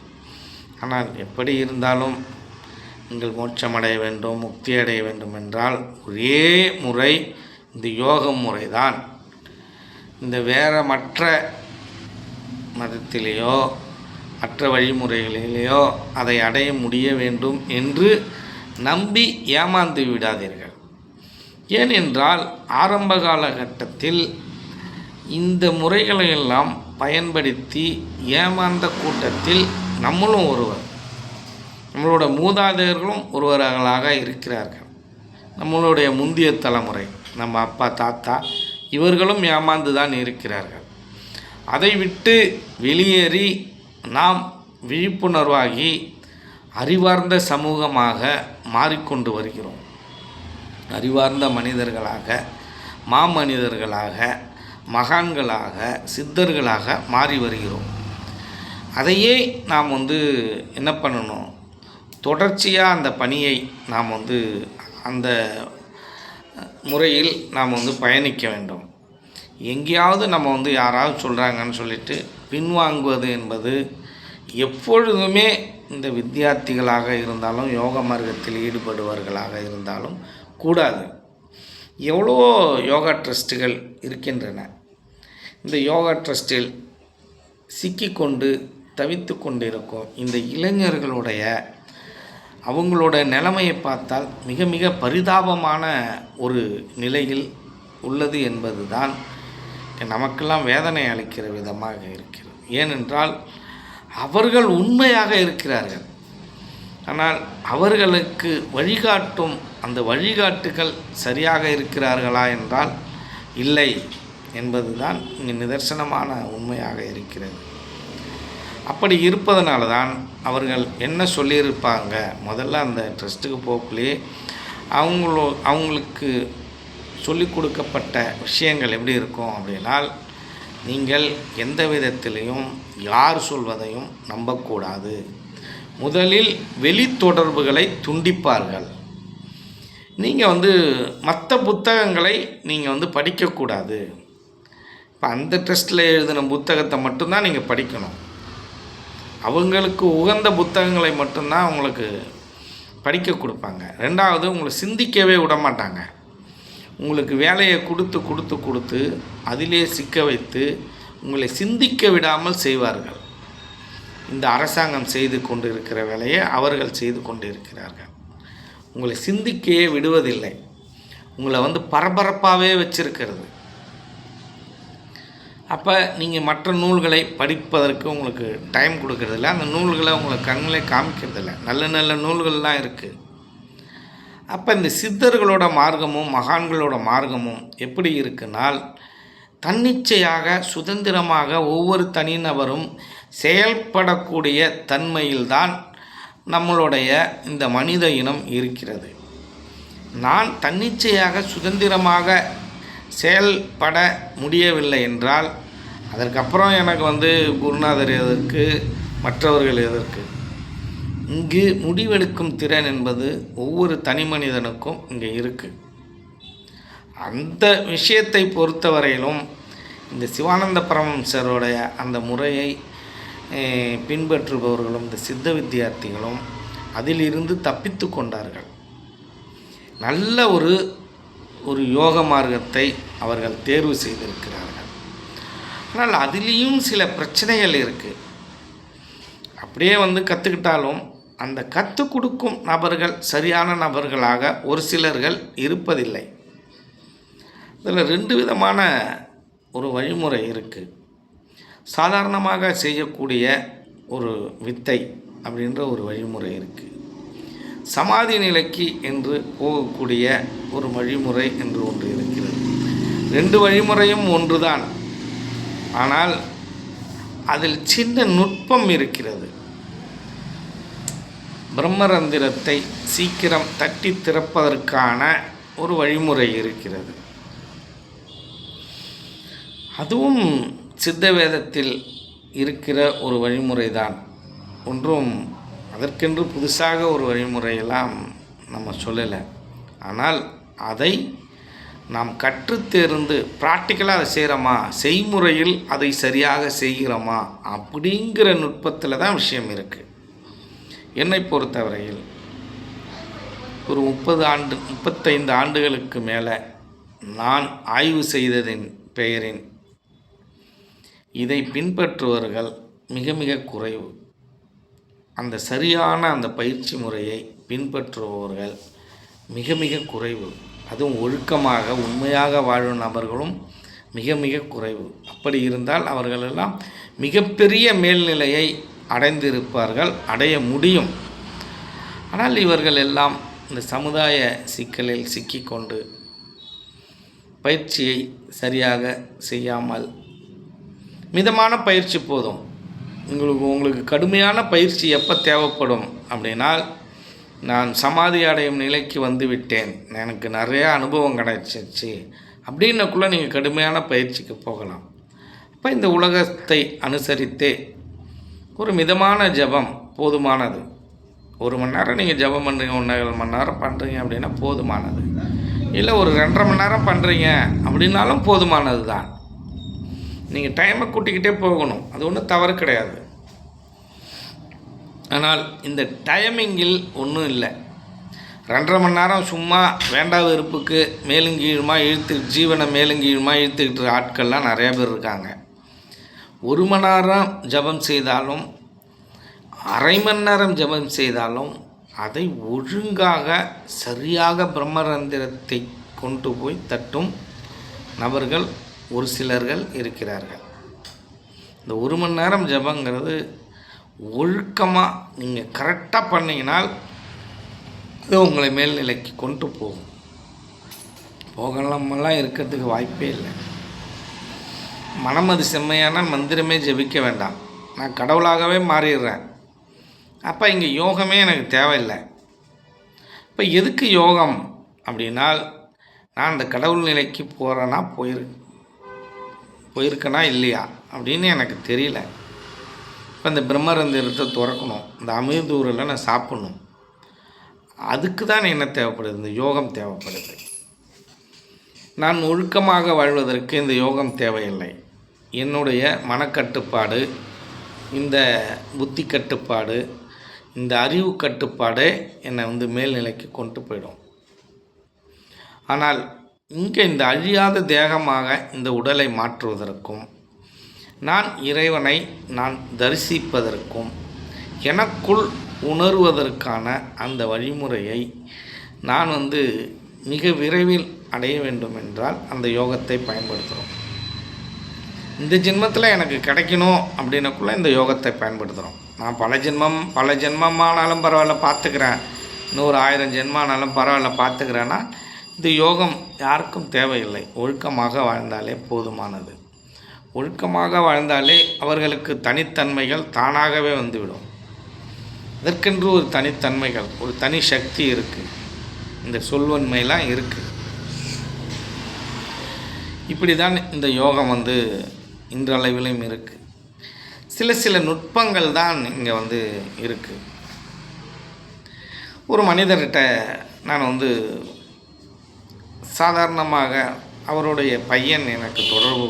A: ஆனால் எப்படி இருந்தாலும் நீங்கள் மோட்சமடைய வேண்டும், முக்தி அடைய வேண்டும் என்றால் ஒரே முறை இந்த யோக முறை தான். இந்த வேறு மற்ற மதத்திலேயோ மற்ற வழிமுறைகளிலேயோ அதை அடைய முடிய வேண்டும் என்று நம்பி ஏமாந்து விடாதீர்கள். ஏனென்றால் ஆரம்ப காலகட்டத்தில் இந்த முறைகளையெல்லாம் பயன்படுத்தி ஏமாந்த கூட்டத்தில் நம்மளும் ஒருவர், நம்மளோட மூதாதையர்களும் ஒருவர்களாக இருக்கிறார்கள். நம்மளுடைய முந்தைய தலைமுறை, நம்ம அப்பா தாத்தா இவர்களும் ஏமாந்து தான் இருக்கிறார்கள். அதை விட்டு வெளியேறி நாம் விழிப்புணர்வாகி அறிவார்ந்த சமூகமாக மாறிக்கொண்டு வருகிறோம். அறிவார்ந்த மனிதர்களாக, மாமனிதர்களாக, மகான்களாக, சித்தர்களாக மாறி வருகிறோம். அதையே நாம் என்ன பண்ணணும், தொடர்ச்சியாக அந்த பணியை நாம் அந்த முறையில் நாம் பயணிக்க வேண்டும். எங்கேயாவது நம்ம யாராவது சொல்கிறாங்கன்னு சொல்லிட்டு பின்வாங்குவது என்பது எப்பொழுதுமே இந்த வித்தியார்த்திகளாக இருந்தாலும் யோக மார்க்கத்தில் ஈடுபடுபவர்களாக இருந்தாலும் கூடாது. எவ்வளோ யோகா ட்ரஸ்ட்டுகள் இருக்கின்றன. இந்த யோகா ட்ரஸ்ட்டில் சிக்கிக்கொண்டு தவித்து கொண்டு இருக்கும் இந்த இளைஞர்களுடைய அவங்களோட நிலைமையை பார்த்தால் மிக மிக பரிதாபமான ஒரு நிலையில் உள்ளது என்பது தான் நமக்கெல்லாம் வேதனை அளிக்கிற விதமாக இருக்கிறது. ஏனென்றால் அவர்கள் உண்மையாக இருக்கிறார்கள், ஆனால் அவர்களுக்கு வழிகாட்டும் அந்த வழிகாட்டுகள் சரியாக இருக்கிறார்களா என்றால் இல்லை என்பது தான் இங்கே நிதர்சனமான உண்மையாக இருக்கிறது. அப்படி இருப்பதனால தான் அவர்கள் என்ன சொல்லியிருப்பாங்க, முதல்ல அந்த ட்ரஸ்ட்டுக்கு போக்குள்ளே அவங்களுக்கு சொல்லிக் கொடுக்கப்பட்ட விஷயங்கள் எப்படி இருக்கும் அப்படின்னால், நீங்கள் எந்த விதத்திலையும் யார் சொல்வதையும் நம்பக்கூடாது. முதலில் வெளி தொடர்புகளை துண்டிப்பார்கள். நீங்கள் மற்ற புத்தகங்களை நீங்கள் படிக்கக்கூடாது. இப்போ அந்த ட்ரஸ்ட்டில் எழுதின புத்தகத்தை மட்டும்தான் நீங்கள் படிக்கணும். அவங்களுக்கு உகந்த புத்தகங்களை மட்டும்தான் உங்களுக்கு படிக்க கொடுப்பாங்க. ரெண்டாவது, உங்களை சிந்திக்கவே விட மாட்டாங்க. உங்களுக்கு வேலையை கொடுத்து அதிலே சிக்க வைத்து உங்களை சிந்திக்க விடாமல் செய்வார்கள். இந்த அரசாங்கம் செய்து கொண்டு இருக்கிற வேலையை அவர்கள் செய்து கொண்டு இருக்கிறார்கள். உங்களை சிந்திக்கையே விடுவதில்லை. உங்களை பரபரப்பாகவே வச்சிருக்கிறது. அப்போ நீங்கள் மற்ற நூல்களை படிப்பதற்கு உங்களுக்கு டைம் கொடுக்கறதில்ல. அந்த நூல்களை உங்களை கண்களே காமிக்கிறதில்ல. நல்ல நல்ல நூல்கள்லாம் இருக்குது. அப்போ இந்த சித்தர்களோட மார்க்கமும் மகான்களோட மார்க்கமும் எப்படி இருக்குனால், தன்னிச்சையாக சுதந்திரமாக ஒவ்வொரு தனிநபரும் செயல்படக்கூடிய தன்மையில்தான் நம்மளுடைய இந்த மனித இனம் இருக்கிறது. நான் தன்னிச்சையாக சுதந்திரமாக செயல்பட முடியவில்லை என்றால் அதற்கப்புறம் எனக்கு குருநாதர் எதற்கு, மற்றவர்கள் எதற்கு? இங்கு முடிவெடுக்கும் திறன் என்பது ஒவ்வொரு தனி மனிதனுக்கும் இங்கே இருக்குது. அந்த விஷயத்தை பொறுத்தவரையிலும் இந்த சிவானந்த பரமஹம்சருடைய அந்த முறையை பின்பற்றுபவர்களும் இந்த சித்த வித்தியார்த்திகளும் அதிலிருந்து தப்பித்து கொண்டார்கள். நல்ல ஒரு யோக மார்க்கத்தை அவர்கள் தேர்வு செய்திருக்கிறார்கள். ஆனால் அதிலேயும் சில பிரச்சனைகள் இருக்குது. அப்படியே கற்றுக்கிட்டாலும் அந்த கற்றுக் கொடுக்கும் நபர்கள் சரியான நபர்களாக ஒரு சிலர்கள் இருப்பதில்லை. இதில் 2 விதமான ஒரு வழிமுறை இருக்குது. சாதாரணமாக செய்யக்கூடிய ஒரு வித்தை அப்படின்ற ஒரு வழிமுறை இருக்குது. சமாதி நிலைக்கு என்று போகக்கூடிய ஒரு வழிமுறை என்று ஒன்று இருக்கிறது. 2 வழிமுறையும் ஒன்றுதான். ஆனால் அதில் சின்ன நுட்பம் இருக்கிறது. பிரம்மரந்திரத்தை சீக்கிரம் தட்டி திறப்பதற்கான ஒரு வழிமுறை இருக்கிறது. அதுவும் சித்த வேதத்தில் இருக்கிற ஒரு வழிமுறை தான். ஒன்றும் அதற்கென்று புதுசாக ஒரு வழிமுறையெல்லாம் நம்ம சொல்லலை. ஆனால் அதை நாம் கற்றுத்தேர்ந்து ப்ராக்டிக்கலாக அதை செய்கிறோமா, செய்முறையில் அதை சரியாக செய்கிறோமா அப்படிங்கிற நுட்பத்தில் தான் விஷயம் இருக்குது. என்னை பொறுத்தவரையில் ஒரு 35 ஆண்டுகளுக்கு மேலே நான் ஆய்வு செய்ததின் பெயரின் இதை பின்பற்றுவர்கள் மிக மிக குறைவு. அந்த சரியான அந்த பயிற்சி முறையை பின்பற்றுபவர்கள் மிக மிக குறைவு. அதுவும் ஒழுக்கமாக உண்மையாக வாழும் நபர்களும் மிக மிக குறைவு. அப்படி இருந்தால் அவர்களெல்லாம் மிகப்பெரிய மேல்நிலையை அடைந்திருப்பார்கள், அடைய முடியும். ஆனால் இவர்கள் எல்லாம் இந்த சமுதாய சிக்கலில் சிக்கிக்கொண்டு பயிற்சியை சரியாக செய்யாமல், மிதமான பயிற்சி போதும். உங்களுக்கு கடுமையான பயிற்சி எப்போ தேவைப்படும் அப்படின்னால், நான் சமாதி அடையும் நிலைக்கு வந்து விட்டேன், எனக்கு நிறையா அனுபவம் கிடைச்சிச்சு அப்படின்னக்குள்ளே நீங்கள் கடுமையான பயிற்சிக்கு போகலாம். அப்போ இந்த உலகத்தை அனுசரித்தே ஒரு மிதமான ஜபம் போதுமானது. 1 மணி நேரம் நீங்கள் ஜபம் பண்ணுறீங்க, 1.5 மணி நேரம் பண்ணுறீங்க அப்படின்னா போதுமானது. இல்லை ஒரு 2.5 மணி நேரம் பண்ணுறீங்க அப்படின்னாலும் போதுமானது தான். நீங்கள் டைமை கூட்டிக்கிட்டே போகணும், அது ஒன்றும் தவறு கிடையாது. ஆனால் இந்த டைமிங்கில் ஒன்றும் இல்லை. 2.5 மணி நேரம் சும்மா வேண்டா வெறுப்புக்கு மேலும் கீழுமா ஜீவனை மேலும் கீழுமா இழுத்துக்கிட்டு ஆட்கள்லாம் நிறையா பேர் இருக்காங்க. 1 மணி நேரம் ஜபம் செய்தாலும் 1/2 மணி நேரம் ஜபம் செய்தாலும் அதை ஒழுங்காக சரியாக பிரம்மரந்திரத்தை கொண்டு போய் தட்டும் நபர்கள் ஒரு சிலர்கள் இருக்கிறார்கள். இந்த 1 மணி நேரம் ஜபங்கிறது ஒழுக்கமாக நீங்கள் கரெக்டாக பண்ணிங்கனால் அது உங்களை மேல்நிலைக்கு கொண்டு போகும். போகலாமெல்லாம் இருக்கிறதுக்கு வாய்ப்பே இல்லை. மனம் அது செம்மையானால் மந்திரமே ஜெபிக்க வேண்டாம், நான் கடவுளாகவே மாறிடுறேன். அப்போ இங்கே யோகமே எனக்கு தேவையில்லை. இப்போ எதுக்கு யோகம் அப்படின்னால், நான் அந்த கடவுள் நிலைக்கு போகிறேன்னா போயிருக்கேனா இல்லையா அப்படின்னு எனக்கு தெரியல. இப்போ இந்த பிரம்மரந்திரத்தை திறக்கணும், இந்த அமிர்தூரில் நான் சாப்பிட்ணும், அதுக்கு தான் என்ன தேவைப்படுது, இந்த யோகம் தேவைப்படுது. நான் ஒழுக்கமாக வாழ்வதற்கு இந்த யோகம் தேவையில்லை. என்னுடைய மனக்கட்டுப்பாடு, இந்த புத்தி கட்டுப்பாடு, இந்த அறிவு கட்டுப்பாடே என்னை மேல்நிலைக்கு கொண்டு போயிடும். ஆனால் இங்கே இந்த அழியாத தேகமாக இந்த உடலை மாற்றுவதற்கும், நான் இறைவனை நான் தரிசிப்பதற்கும், எனக்குள் உணர்வதற்கான அந்த வழிமுறையை நான் மிக விரைவில் அடைய வேண்டும் என்றால் அந்த யோகத்தை பயன்படுத்துகிறோம். இந்த ஜென்மத்தில் எனக்கு கிடைக்கணும் அப்படின்னக்குள்ளே இந்த யோகத்தை பயன்படுத்துகிறோம். நான் பல ஜென்மமானாலும் பரவாயில்ல பார்த்துக்கிறேன், இன்னொரு 1000 ஜென்மானாலும் பரவாயில்ல பார்த்துக்கிறேன்னா இந்த யோகம் யாருக்கும் தேவையில்லை. ஒழுக்கமாக வாழ்ந்தாலே போதுமானது. ஒழுக்கமாக வாழ்ந்தாலே அவர்களுக்கு தனித்தன்மைகள் தானாகவே வந்துவிடும். அதற்கென்று ஒரு தனித்தன்மைகள், ஒரு தனி சக்தி இருக்குது, இந்த சொல்வன்மையெல்லாம் இருக்குது. இப்படி தான் இந்த யோகம் இன்றளவிலும் இருக்குது. சில நுட்பங்கள் தான் இங்கே இருக்குது. ஒரு மனிதர்கிட்ட நான் சாதாரணமாக அவருடைய பையன் எனக்கு தொடர்பு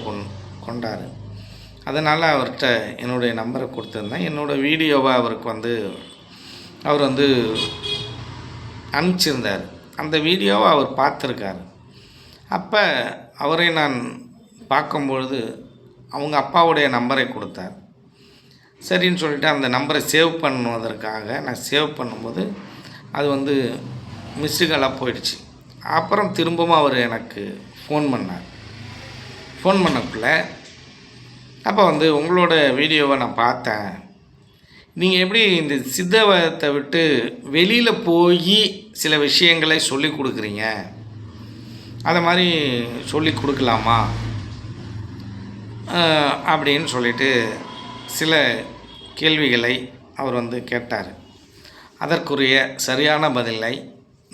A: கொண்டார். அதனால் அவர்கிட்ட என்னுடைய நம்பரை கொடுத்துருந்தேன். என்னோடய வீடியோவை அவருக்கு அவர் அனுப்பிச்சிருந்தார். அந்த வீடியோவை அவர் பார்த்துருக்கார். அப்போ அவரை நான் பார்க்கும்பொழுது அவங்க அப்பாவுடைய நம்பரை கொடுத்தார். சரின்னு சொல்லிட்டு அந்த நம்பரை சேவ் பண்ணுவதற்காக நான் சேவ் பண்ணும்போது அது மிஸ்டு காலாக போயிடுச்சு. அப்புறம் திரும்பவும் அவர் எனக்கு ஃபோன் பண்ணார். ஃபோன் பண்ணக்குள்ள அப்போ உங்களோட வீடியோவை நான் பார்த்தேன். நீங்கள் எப்படி இந்த சித்தவத்தை விட்டு வெளியில் போய் சில விஷயங்களை சொல்லி கொடுக்குறீங்க, அதை மாதிரி சொல்லி கொடுக்கலாமா அப்படின்னு சொல்லிட்டு சில கேள்விகளை அவர் கேட்டார். அதற்குரிய சரியான பதிலை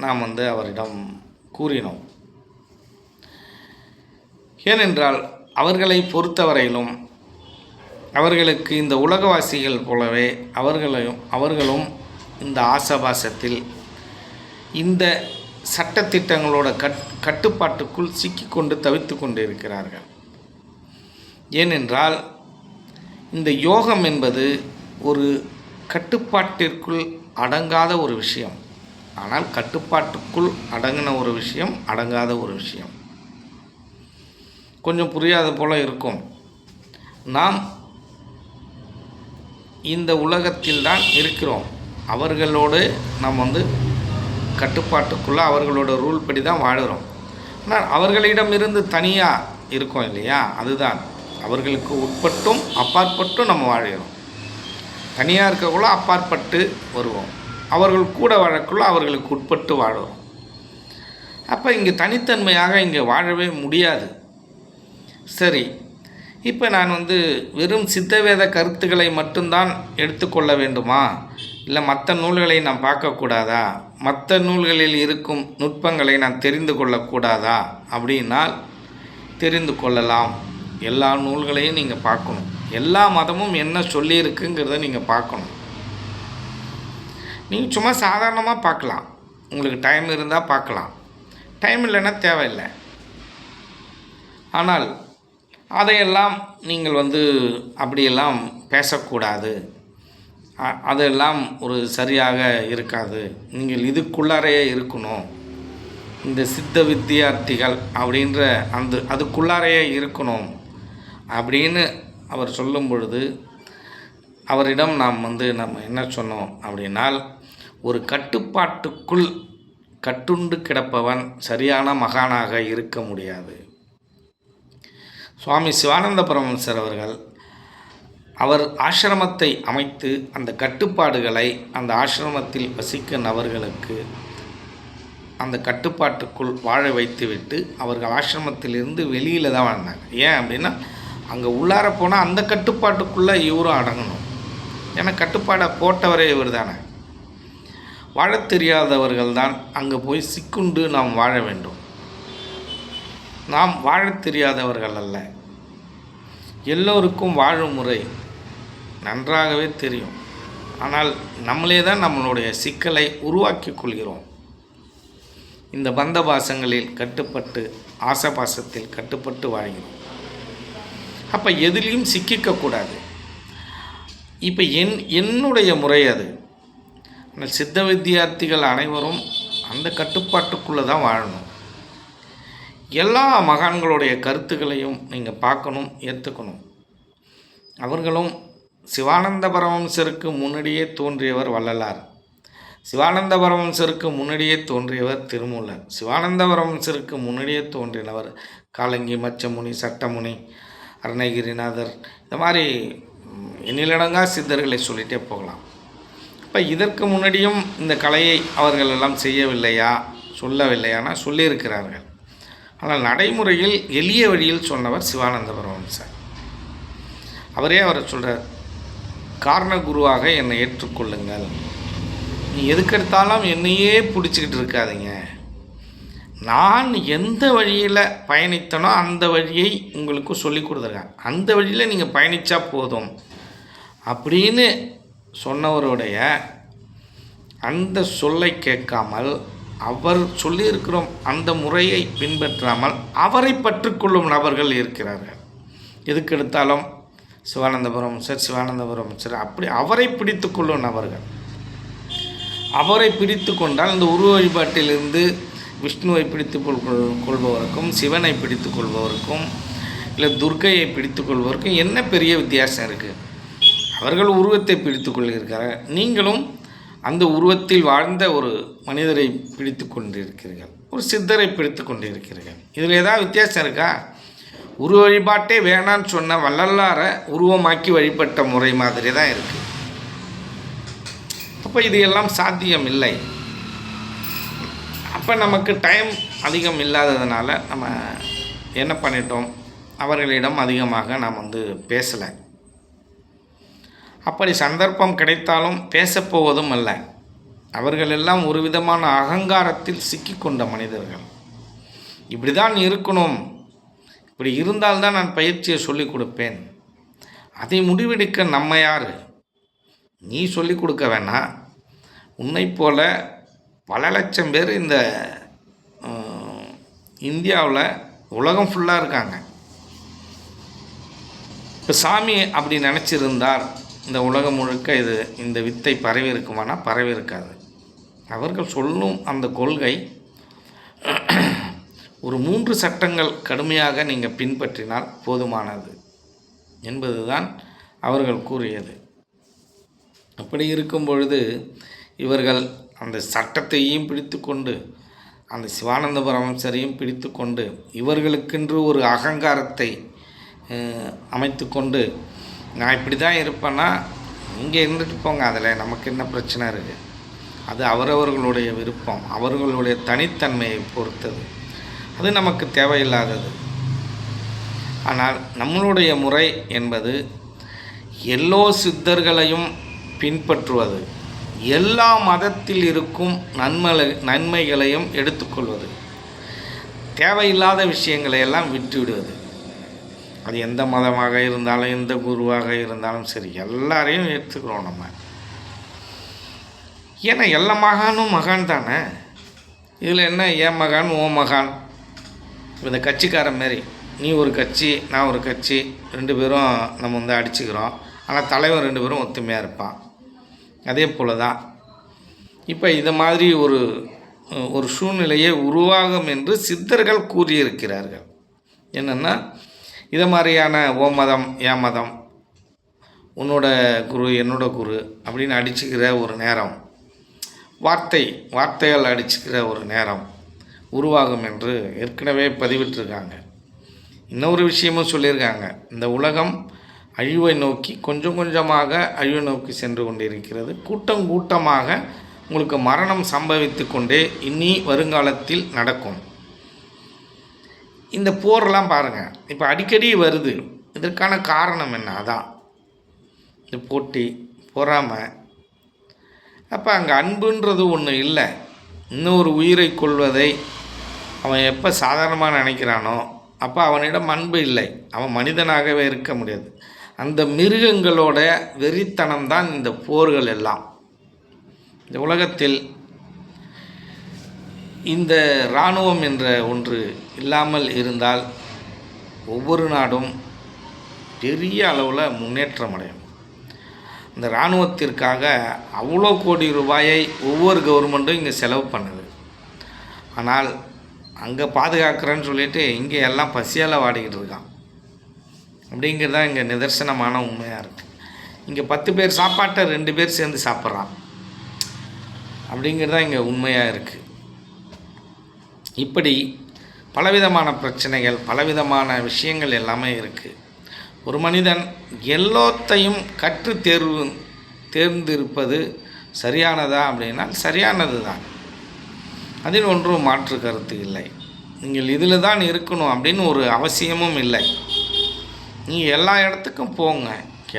A: நாம் அவரிடம் கூறினோம். ஏனென்றால் அவர்களை பொறுத்தவரையிலும் அவர்களுக்கு இந்த உலகவாசிகள் போலவே அவர்களும் இந்த ஆசாபாசத்தில் இந்த சட்டத்திட்டங்களோட கட்டுப்பாட்டுக்குள் சிக்கிக்கொண்டு தவித்து கொண்டு இருக்கிறார்கள். ஏனென்றால் இந்த யோகம் என்பது ஒரு கட்டுப்பாட்டிற்குள் அடங்காத ஒரு விஷயம். ஆனால் கட்டுப்பாட்டுக்குள் அடங்கின ஒரு விஷயம், அடங்காத ஒரு விஷயம். கொஞ்சம் புரியாத போல இருக்கும். நாம் இந்த உலகத்தில் தான் இருக்கிறோம். அவர்களோடு நாம் கட்டுப்பாட்டுக்குள்ளே அவர்களோட ரூல் படி தான் வாழுகிறோம். ஆனால் அவர்களிடமிருந்து தனியாக இருக்கோம் இல்லையா? அதுதான் அவர்களுக்கு உட்பட்டும் அப்பாற்பட்டும் நம்ம வாழ்கிறோம். தனியாக இருக்கக்குள்ள அப்பாற்பட்டு வருவோம், அவர்கள் கூட வாழக்குள்ள அவர்களுக்கு உட்பட்டு வாழுவோம். அப்போ இங்கே தனித்தன்மையாக இங்கே வாழவே முடியாது. சரி, இப்போ நான் வெறும் சித்தவேத கருத்துக்களை மட்டும்தான் எடுத்துக்கொள்ள வேண்டுமா, இல்லை மற்ற நூல்களை நான் பார்க்கக்கூடாதா, மற்ற நூல்களில் இருக்கும் நுட்பங்களை நான் தெரிந்து கொள்ளக்கூடாதா அப்படின்னால் தெரிந்து கொள்ளலாம். எல்லா நூல்களையும் நீங்கள் பார்க்கணும். எல்லா மதமும் என்ன சொல்லியிருக்குங்கிறத நீங்கள் பார்க்கணும். நீங்கள் சும்மா சாதாரணமாக பார்க்கலாம், உங்களுக்கு டைம் இருந்தால் பார்க்கலாம், டைம் இல்லைன்னா தேவையில்லை. ஆனால் அதையெல்லாம் நீங்கள் அப்படியெல்லாம் பேசக்கூடாது, அதெல்லாம் ஒரு சரியாக இருக்காது, நீங்கள் இதுக்குள்ளாரையே இருக்கணும், இந்த சித்த வித்தியார்த்திகள் அப்படின்ற அதுக்குள்ளாரையே இருக்கணும் அப்படின்னு அவர் சொல்லும் பொழுது அவரிடம் நாம் நம்ம என்ன சொன்னோம் அப்படின்னால், ஒரு கட்டுப்பாட்டுக்குள் கட்டுண்டு கிடப்பவன் சரியான மகானாக இருக்க முடியாது. சுவாமி சிவானந்த பரமஹம்சர் அவர்கள் அவர் ஆசிரமத்தை அமைத்து அந்த கட்டுப்பாடுகளை அந்த ஆசிரமத்தில் வசிக்கும் நபர்களுக்கு அந்த கட்டுப்பாட்டுக்குள் வாழ வைத்துவிட்டு அவர்கள் ஆசிரமத்திலிருந்து வெளியில் தான் வாழ்ந்தாங்க. ஏன் அப்படின்னா அங்கே உள்ளார போனால் அந்த கட்டுப்பாட்டுக்குள்ளே இவரும் அடங்கணும். ஏன்னா கட்டுப்பாடை போட்டவரே இவர் தானே. வாழத் தெரியாதவர்கள் தான் அங்கே போய் சிக்குண்டு நாம் வாழ வேண்டும். நாம் வாழத் தெரியாதவர்கள் அல்ல. எல்லோருக்கும் வாழும் முறை நன்றாகவே தெரியும். ஆனால் நம்மளே தான் நம்மளுடைய சிக்கலை உருவாக்கி கொள்கிறோம். இந்த பந்த பாசங்களில் கட்டுப்பட்டு ஆசபாசத்தில் கட்டுப்பட்டு வாழ்கிறோம். அப்போ எதிலையும் சிக்கிக்கக்கூடாது. இப்போ என்னுடைய முறை அது. ஆனால் சித்த வித்தியார்த்திகள் அனைவரும் அந்த கட்டுப்பாட்டுக்குள்ளே தான் வாழணும். எல்லா மகான்களுடைய கருத்துக்களையும் நீங்கள் பார்க்கணும், ஏற்றுக்கணும். அவர்களும் சிவானந்த பரமஹம்சருக்கு முன்னாடியே தோன்றியவர் வள்ளலார், சிவானந்த பரமஹம்சருக்கு முன்னாடியே தோன்றியவர் திருமூலர், சிவானந்த பரமஹம்சருக்கு முன்னாடியே தோன்றினவர் காலங்கி மச்சமுனி, சட்டமுனி, அருணகிரிநாதர், இந்த மாதிரி எண்ணிலடங்கா சித்தர்களை சொல்லிகிட்டே போகலாம். இப்போ இதற்கு முன்னாடியும் இந்த கலையை அவர்கள் எல்லாம் செய்யவில்லையா, சொல்லவில்லையானா சொல்லியிருக்கிறார்கள். ஆனால் நடைமுறையில் எளிய வழியில் சொன்னவர் சிவானந்த பரமஹம்சர். அவரை சொல்கிறார், காரண குருவாக என்னை ஏற்றுக்கொள்ளுங்கள், நீ எதுக்கெடுத்தாலும் என்னையே பிடிச்சிக்கிட்டு இருக்காதீங்க, நான் எந்த வழியில் பயணித்தனோ அந்த வழியை உங்களுக்கு சொல்லி கொடுத்துருக்கேன், அந்த வழியில் நீங்கள் பயணித்தா போதும் அப்படின்னு சொன்னவருடைய அந்த சொல்லை கேட்காமல் அவர் சொல்லியிருக்கிறோம் அந்த முறையை பின்பற்றாமல் அவரை பற்றுக்கொள்ளும் நபர்கள் இருக்கிறார்கள். எதுக்கு எடுத்தாலும் சிவானந்தபுரம் சார், சிவானந்தபுரம் சார், அப்படி அவரை பிடித்து கொள்ளும் நபர்கள். அவரை பிடித்து கொண்டால் இந்த உருவ வழிபாட்டிலிருந்து விஷ்ணுவை பிடித்து கொள்பவருக்கும் சிவனை பிடித்து கொள்பவருக்கும் இல்லை துர்க்கையை பிடித்து கொள்பவருக்கும் என்ன பெரிய வித்தியாசம் இருக்குது? அவர்கள் உருவத்தை பிடித்து கொள்கிறார்கள், நீங்களும் அந்த உருவத்தில் வாழ்ந்த ஒரு மனிதரை பிடித்து கொண்டிருக்கிறீர்கள், ஒரு சித்தரை பிடித்து கொண்டிருக்கிறீர்கள். இதில் ஏதாவது வித்தியாசம் இருக்கா? உருவ வழிபாட்டே வேணான்னு சொன்ன வள்ளலாரை உருவமாக்கி வழிபட்ட முறை மாதிரி தான் இருக்குது. அப்போ இது எல்லாம் சாத்தியம் இல்லை. அப்போ நமக்கு டைம் அதிகம் இல்லாததுனால நம்ம என்ன பண்ணிட்டோம், அவர்களிடம் அதிகமாக நாம் பேசலை. அப்படி சந்தர்ப்பம் கிடைத்தாலும் பேசப்போவதும் அல்ல. அவர்கள் எல்லாம் ஒரு விதமான அகங்காரத்தில் சிக்கிக்கொண்ட மனிதர்கள். இப்படி தான் இருக்கணும், இப்படி இருந்தால்தான் நான் பயிற்சியை சொல்லிக் கொடுப்பேன், அதை முடிவெடுக்க நம்ம யார்? நீ சொல்லிக் கொடுக்க வேணாம். உன்னை போல பல லட்சம் பேர் இந்த இந்தியாவில் உலகம் ஃபுல்லாக இருக்காங்க. இப்போ சாமி அப்படி நினச்சிருந்தார் இந்த உலகம் முழுக்க இந்த வித்தை பரவி இருக்குமானா பரவி இருக்காது. அவர்கள் சொல்லும் அந்த கொள்கை ஒரு 3 சட்டங்கள் கடுமையாக நீங்கள் பின்பற்றினால் போதுமானது என்பதுதான் அவர்கள் கூறியது. அப்படி இருக்கும் பொழுது இவர்கள் அந்த சட்டத்தையும் பிடித்து கொண்டு அந்த சிவானந்த பரமஹம்சரையும் பிடித்து கொண்டு இவர்களுக்கென்று ஒரு அகங்காரத்தை அமைத்து கொண்டு நான் இப்படி தான் இருப்பேன்னா இங்கே இருந்துட்டு போங்க, அதில் நமக்கு என்ன பிரச்சனை இருக்குது? அது அவரவர்களுடைய விருப்பம், அவர்களுடைய தனித்தன்மையை பொறுத்தது, அது நமக்கு தேவையில்லாதது. ஆனால் நம்மளுடைய முறை என்பது எல்லோ சித்தர்களையும் பின்பற்றுவது, எல்லா மதத்தில் இருக்கும் நன்மைகளையும் எடுத்துக்கொள்வது, தேவையில்லாத விஷயங்களை எல்லாம் விட்டுவிடுவது. அது எந்த மதமாக இருந்தாலும் எந்த குருவாக இருந்தாலும் சரி, எல்லாரையும் எடுத்துக்கிறோம் நம்ம. ஏன்னா எல்லா மகானும் மகான் தானே. இதில் என்ன ஏன் மகான் ஓ மகான்? இந்த கட்சிக்காரன் மாரி நீ ஒரு கட்சி நான் ஒரு கட்சி, 2 பேரும் நம்ம அடிச்சுக்கிறோம். ஆனால் தலைவர் 2 பேரும் ஒத்துமையாக இருப்பான். அதே போல் தான் இப்போ இதை மாதிரி ஒரு சூழ்நிலையை உருவாகும் என்று சித்தர்கள் கூறியிருக்கிறார்கள். என்னென்னா இதை மாதிரியான ஓ மதம் ஏன் மதம், உன்னோட குரு என்னோட குரு அப்படின்னு அடிச்சுக்கிற ஒரு நேரம், வார்த்தையால் அடிச்சுக்கிற ஒரு நேரம் உருவாகும் என்று ஏற்கனவே பதிவிட்டிருக்காங்க. இன்னொரு விஷயமும் சொல்லியிருக்காங்க, இந்த உலகம் அழிவை நோக்கி கொஞ்சம் கொஞ்சமாக அழிவை நோக்கி சென்று கொண்டிருக்கிறது. கூட்டம் கூட்டமாக உங்களுக்கு மரணம் சம்பவித்து கொண்டே இனி வருங்காலத்தில் நடக்கும். இந்த போரெல்லாம் பாருங்கள், இப்போ அடிக்கடி வருது. இதற்கான காரணம் என்ன? அதான் இந்த போட்டி, பொறாமை. அப்போ அங்கே அன்புன்றது ஒன்று இல்லை. இன்னொரு உயிரை கொள்வதை அவன் எப்போ சாதாரணமாக நினைக்கிறானோ அப்போ அவனிடம் அன்பு இல்லை, அவன் மனிதனாகவே இருக்க முடியாது. அந்த மிருகங்களோட வெறித்தனம் தான் இந்த போர்கள் எல்லாம். இந்த உலகத்தில் இந்த இராணுவம் என்ற ஒன்று இல்லாமல் இருந்தால் ஒவ்வொரு நாடும் பெரிய அளவில் முன்னேற்றம் அடையும். இந்த இராணுவத்திற்காக அவ்வளோ கோடி ரூபாயை ஒவ்வொரு கவர்மெண்ட்டும் இங்கே செலவு பண்ணுது. ஆனால் அங்கே பாதுகாக்கிறேன்னு சொல்லிட்டு இங்கே எல்லாம் பசியால் வாடிக்கிட்டு இருக்கான். அப்படிங்கிறது தான் இங்கே நிதர்சனமான உண்மையாக இருக்குது. இங்கே 10 பேர் சாப்பாட்டை 2 பேர் சேர்ந்து சாப்பிட்றான். அப்படிங்கிறது தான் இங்கே உண்மையாக இருக்குது. இப்படி பலவிதமான பிரச்சனைகள், பலவிதமான விஷயங்கள் எல்லாமே இருக்குது. ஒரு மனிதன் எல்லாத்தையும் கற்று தேர்ந்திருப்பது சரியானதா அப்படின்னா சரியானது தான், அதில் ஒன்றும் மாற்று கருத்து இல்லை. நீங்கள் இதில் தான் இருக்கணும் அப்படின்னு ஒரு அவசியமும் இல்லை. நீங்கள் எல்லா இடத்துக்கும் போங்க,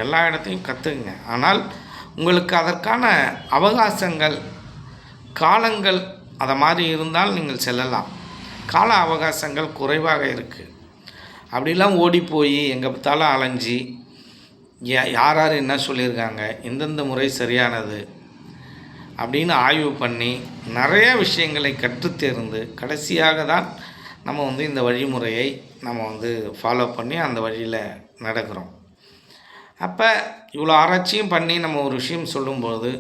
A: எல்லா இடத்தையும் கற்றுக்குங்க. ஆனால் உங்களுக்கு அதற்கான அவகாசங்கள், காலங்கள் அதை மாதிரி இருந்தால் நீங்கள் செல்லலாம். கால அவகாசங்கள் குறைவாக இருக்குது. அப்படிலாம் ஓடி போய் எங்கே பார்த்தாலும் அலைஞ்சி யார் என்ன சொல்லியிருக்காங்க, எந்தெந்த முறை சரியானது அப்படின்னு ஆய்வு பண்ணி நிறைய விஷயங்களை கற்றுத்தேர்ந்து கடைசியாக தான் நம்ம வந்து இந்த வழிமுறையை நம்ம வந்து ஃபாலோ பண்ணி அந்த வழியில் நடக்கிறோம். அப்போ இவ்வளோ ஆராய்ச்சியும் பண்ணி நம்ம ஒரு விஷயம் சொல்லும்போது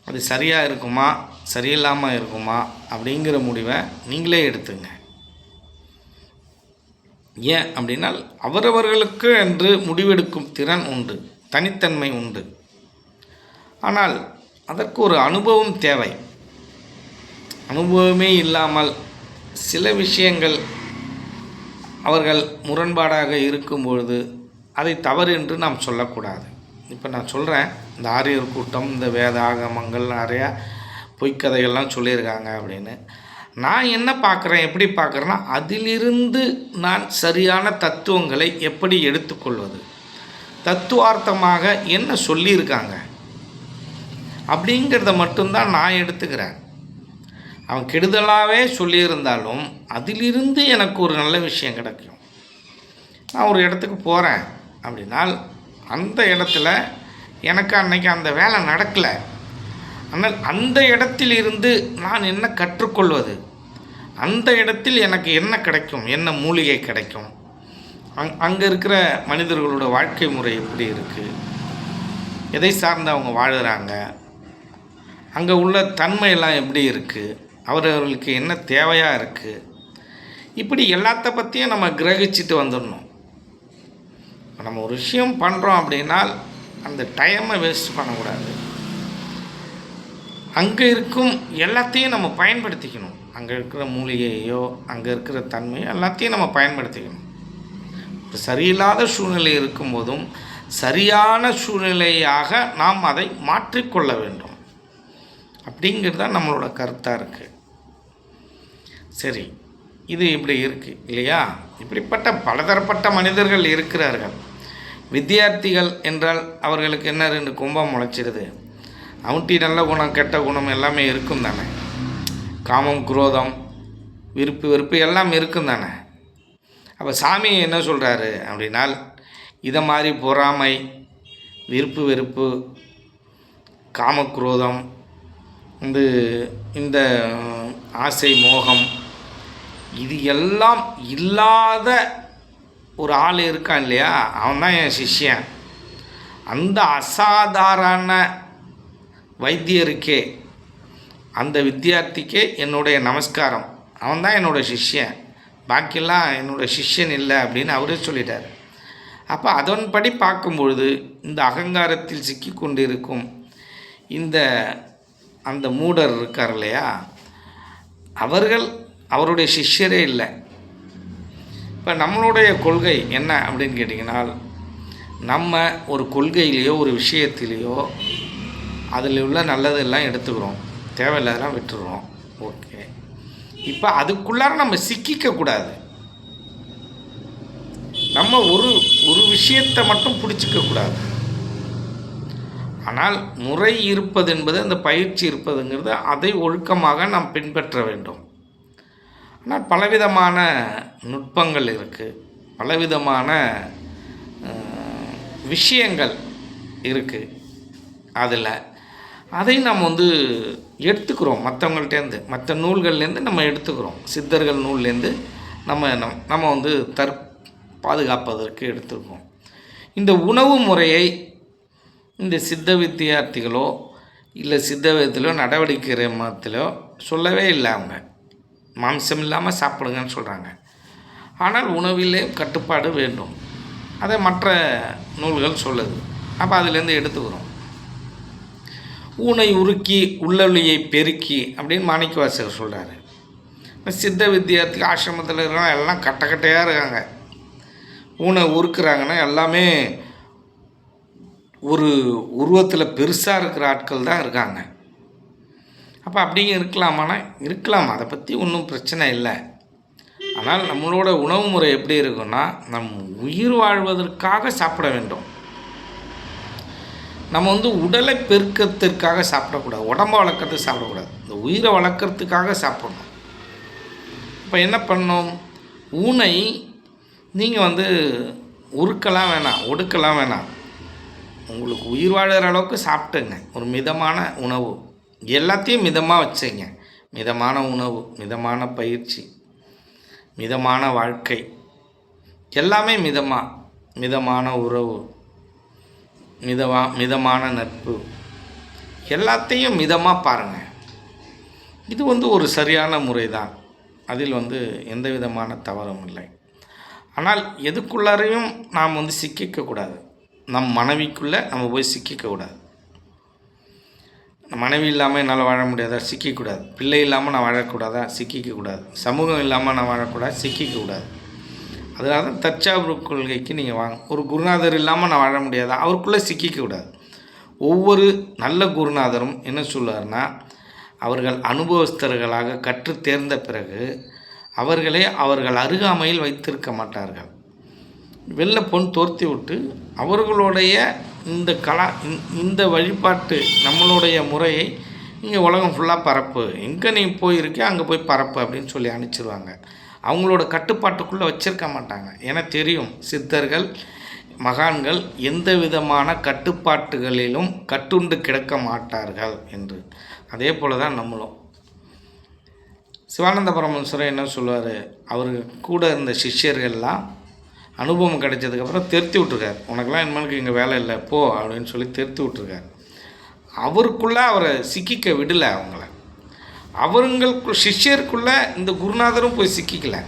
A: அது சரியாக இருக்குமா சரியில்லாமல் இருக்குமா அப்படிங்கிற முடிவை நீங்களே எடுத்துங்க. ஏன் அப்படின்னா அவரவர்களுக்கு என்று முடிவெடுக்கும் திறன் உண்டு, தனித்தன்மை உண்டு. ஆனால் அதற்கு ஒரு அனுபவம் தேவை. அனுபவமே இல்லாமல் சில விஷயங்கள் அவர்கள் முரண்பாடாக இருக்கும்பொழுது அதை தவறு என்று நாம் சொல்லக்கூடாது. இப்போ நான் சொல்கிறேன், இந்த ஆரியர் கூட்டம், இந்த வேத ஆகமங்கள் நிறையா பொய்க்கதைகள்லாம் சொல்லியிருக்காங்க அப்படின்னு. நான் என்ன பார்க்குறேன், எப்படி பார்க்குறேன்னா, அதிலிருந்து நான் சரியான தத்துவங்களை எப்படி எடுத்துக்கொள்வது, தத்துவார்த்தமாக என்ன சொல்லியிருக்காங்க அப்படிங்கிறத மட்டும்தான் நான் எடுத்துக்கிறேன். அவன் கெடுதலாகவே சொல்லியிருந்தாலும் அதிலிருந்து எனக்கு ஒரு நல்ல விஷயம் கிடைக்கும். நான் ஒரு இடத்துக்கு போகிறேன் அப்படின்னால் அந்த இடத்துல எனக்கு அன்னைக்கு அந்த வேலை நடக்கலை. ஆனால் அந்த இடத்தில் இருந்து நான் என்ன கற்றுக்கொள்வது, அந்த இடத்தில் எனக்கு என்ன கிடைக்கும், என்ன மூலிகை கிடைக்கும், அங்கே இருக்கிற மனிதர்களோட வாழ்க்கை முறை எப்படி இருக்குது, எதை சார்ந்து அவங்க வாழுறாங்க, அங்கே உள்ள தன்மையெல்லாம் எப்படி இருக்குது, அவர்களுக்கு என்ன தேவையாக இருக்குது, இப்படி எல்லாத்த பற்றியும் நம்ம கிரகிச்சிட்டு வந்துடணும். இப்போ நம்ம ஒரு விஷயம் பண்ணுறோம் அப்படின்னால் அந்த டைமை வேஸ்ட் பண்ணக்கூடாது. அங்கே இருக்கும் எல்லாத்தையும் நம்ம பயன்படுத்திக்கணும். அங்கே இருக்கிற மூலிகையோ அங்கே இருக்கிற தன்மையோ எல்லாத்தையும் நம்ம பயன்படுத்திக்கணும். இப்போ சரியில்லாத சூழ்நிலை இருக்கும்போதும் சரியான சூழ்நிலையாக நாம் அதை மாற்றிக்கொள்ள வேண்டும். அப்படிங்கிறது தான் நம்மளோட கருத்தாக இருக்குது. சரி, இது இப்படி இருக்குது இல்லையா? இப்படிப்பட்ட பலதரப்பட்ட மனிதர்கள் இருக்கிறார்கள். வித்தியார்த்திகள் என்றால் அவர்களுக்கு என்ன, 2 கும்பம் முளைச்சிடுது. அவன்ட்டி நல்ல குணம் கெட்ட குணம் எல்லாமே இருக்கும் தானே. காமம் குரோதம் விருப்பு வெறுப்பு எல்லாம் இருக்கும் தானே. அப்போ சாமி என்ன சொல்கிறாரு அப்படின்னால், இதை மாதிரி பொறாமை, விருப்பு வெறுப்பு, காமக்ரோதம், இந்த ஆசை மோகம், இது எல்லாம் இல்லாத ஒரு ஆள் இருக்கான் இல்லையா, அவன் தான் என் சிஷ்யன். அந்த அசாதாரண வைத்தியருக்கே, அந்த வித்தியார்த்திக்கே என்னுடைய நமஸ்காரம். அவன் தான் என்னோடய சிஷ்யன், பாக்கியெல்லாம் என்னோடய சிஷ்யன் இல்லை அப்படின்னு அவரே சொல்லிட்டார். அப்போ அதன்படி பார்க்கும்பொழுது இந்த அகங்காரத்தில் சிக்கி கொண்டிருக்கும் அந்த மூடர் இருக்கார் இல்லையா, அவர்கள் அவருடைய சிஷ்யரே இல்லை. இப்போ நம்மளுடைய கொள்கை என்ன அப்படின்னு கேட்டிங்கன்னா, நம்ம ஒரு கொள்கையிலையோ ஒரு விஷயத்திலேயோ அதில் உள்ள நல்லதெல்லாம் எடுத்துக்கிறோம், தேவையில்லாதெல்லாம் விட்டுடுறோம். ஓகே, இப்போ அதுக்குள்ளார நம்ம சிக்கிக்கக்கூடாது. நம்ம ஒரு விஷயத்தை மட்டும் பிடிச்சிக்கக்கூடாது. ஆனால் முறை இருப்பது என்பது, அந்த பயிற்சி இருப்பதுங்கிறது, அதை ஒழுக்கமாக நாம் பின்பற்ற வேண்டும். ஆனால் பலவிதமான நுட்பங்கள் இருக்குது, பலவிதமான விஷயங்கள் இருக்குது. அதில் அதை நம்ம எடுத்துக்கிறோம் மற்றவங்கள்ட்டேருந்து, மற்ற நூல்கள்லேருந்து நம்ம எடுத்துக்கிறோம். சித்தர்கள் நூல்லேருந்து நம்ம பாதுகாப்பதற்கு எடுத்துக்கிறோம். இந்த உணவு முறையை இந்த சித்த வித்தியார்த்திகளோ இல்லை சித்த விதத்திலோ நடவடிக்கை மதத்திலோ சொல்லவே இல்லை. அவங்க மாம்சம் இல்லாமல் சாப்பிடுங்கன்னு சொல்கிறாங்க. ஆனால் உணவிலே கட்டுப்பாடு வேண்டும், அதை மற்ற நூல்கள் சொல்லுது. அப்போ அதிலேருந்து எடுத்துக்கிறோம். ஊனை உருக்கி உள்ளொளியை பெருக்கி அப்படின்னு மாணிக்கவாசகர் சொல்கிறாரு. சித்த வித்தியார்த்திகள் ஆசிரமத்தில் இருக்கிறவங்க எல்லாம் கட்டையாக இருக்காங்க. ஊனை உருக்குறாங்கன்னா எல்லாமே ஒரு உருவத்தில் பெருசாக இருக்கிற ஆட்கள் தான் இருக்காங்க. அப்போ அப்படிங்க இருக்கலாமானா இருக்கலாம், அதை பற்றி ஒன்றும் பிரச்சனை இல்லை. ஆனால் நம்மளோட உணவு முறை எப்படி இருக்குன்னா, நம் உயிர் வாழ்வதற்காக சாப்பிட வேண்டும். நம்ம உடலை பெருக்கத்திற்காக சாப்பிடக்கூடாது, உடம்பை வளர்க்குறதுக்கு சாப்பிடக்கூடாது, இந்த உயிரை வளர்க்குறதுக்காக சாப்பிடணும். இப்போ என்ன பண்ணணும், ஊனை நீங்கள் உருக்கலாம் வேணாம், ஒடுக்கலாம் வேணாம், உங்களுக்கு உயிர் வாழற அளவுக்கு சாப்பிட்டுங்க. ஒரு மிதமான உணவு, எல்லாத்தையும் மிதமாக வச்சுங்க. மிதமான உணவு, மிதமான பயிற்சி, மிதமான வாழ்க்கை, எல்லாமே மிதமான உறவு, மிதமான நட்பு, எல்லாத்தையும் மிதமாக பாருங்கள். இது ஒரு சரியான முறை தான். அதில் எந்த விதமான தவறும் இல்லை. ஆனால் எதுக்குள்ளாரையும் நாம் சிக்கிக்கக்கூடாது. நம் மனைவிக்குள்ளே நம்ம போய் சிக்கிக்கக்கூடாது. மனைவி இல்லாமல் என்னால் வாழ முடியாதா? சிக்கிக்கூடாது. பிள்ளை இல்லாமல் நான் வாழக்கூடாதா? சிக்கிக்கக்கூடாது. சமூகம் இல்லாமல் நான் வாழக்கூடாது, சிக்கிக்கக்கூடாது. அதனால தான் தற்சார்பு கொள்கைக்கு நீங்கள் வாங்க. ஒரு குருநாதர் இல்லாமல் நான் வாழ முடியாதா? அவருக்குள்ளே சிக்கிக்கக்கூடாது. ஒவ்வொரு நல்ல குருநாதரும் என்ன சொல்லுவார்னா, அவர்கள் அனுபவஸ்தர்களாக கற்று தேர்ந்த பிறகு அவர்கள் அருகாமையில் வைத்திருக்க மாட்டார்கள். வெளில பொன் தோர்த்தி விட்டு அவர்களுடைய இந்த வழிபாட்டு நம்மளுடைய முறையை இங்கே உலகம் ஃபுல்லாக பரப்பு, எங்கே நீ போயிருக்கே அங்கே போய் பரப்பு அப்படின்னு சொல்லி அனுப்பிச்சிருவாங்க. அவங்களோட கட்டுப்பாட்டுக்குள்ளே வச்சுருக்க மாட்டாங்க. ஏன்னா தெரியும், சித்தர்கள் மகான்கள் எந்த விதமான கட்டுப்பாட்டுகளிலும் கட்டுண்டு கிடக்க மாட்டார்கள் என்று. அதே போல் தான் நம்மளும். சிவானந்த பரமேஸ்வரர் என்ன சொல்லுவார், அவருக்கு கூட இருந்த சிஷ்யர்கள்லாம் அனுபவம் கிடைச்சதுக்கப்புறம் தெரித்து விட்ருக்கார். உனக்கெல்லாம் இனிமேலுக்கு இங்கே வேலை இல்லை போ அப்படின்னு சொல்லி தெரித்து விட்ருக்கார். அவருக்குள்ளே அவரை சிக்கிக்க விடலை. அவங்களுக்கு சிஷ்யருக்குள்ளே இந்த குருநாதரும் போய் சிக்கிக்கலை.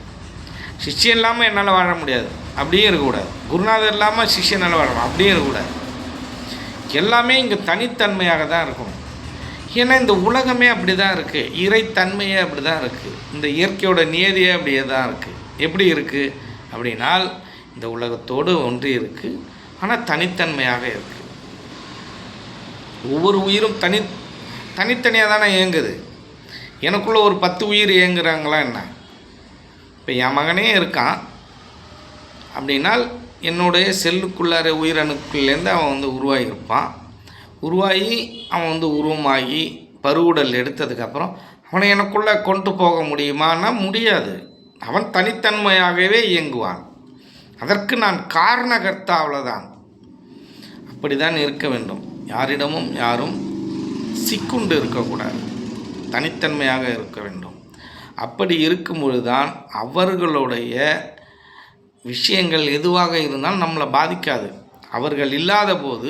A: சிஷ்யன் இல்லாமல் என்னால் வாழ முடியாது அப்படியே இருக்கக்கூடாது. குருநாதர் இல்லாமல் சிஷ்யனால் வாழணும் அப்படியே இருக்கக்கூடாது. எல்லாமே இங்கே தனித்தன்மையாக தான் இருக்கணும். ஏன்னா இந்த உலகமே அப்படி தான் இருக்குது. இறைத்தன்மையே அப்படி தான் இருக்குது. இந்த இயற்கையோட நியதியே அப்படியே தான் இருக்குது. எப்படி இருக்குது அப்படின்னால், இந்த உலகத்தோடு ஒன்றி இருக்குது, ஆனால் தனித்தன்மையாக இருக்குது. ஒவ்வொரு உயிரும் தனித்தனியாக தானே இயங்குது. எனக்குள்ளே ஒரு 10 உயிர் இயங்குறாங்களா என்ன? இப்போ என் மகனே இருக்கான் அப்படின்னால், என்னுடைய செல்லுக்குள்ளார உயிரணுக்குள்ளேருந்து அவன் உருவாகியிருப்பான். உருவாகி அவன் உருவமாகி பருவுடல் எடுத்ததுக்கப்புறம் அவனை எனக்குள்ளே கொண்டு போக முடியுமானா முடியாது. அவன் தனித்தன்மையாகவே இயங்குவான். அதற்கு நான் காரணகர்த்தா, அவ்வளோதான். அப்படி தான் இருக்க வேண்டும். யாரிடமும் யாரும் சிக்குண்டு இருக்கக்கூடாது, தனித்தன்மையாக இருக்க வேண்டும். அப்படி இருக்கும்பொழுது தான் அவர்களுடைய விஷயங்கள் எதுவாக இருந்தாலும் நம்மளை பாதிக்காது. அவர்கள் இல்லாத போது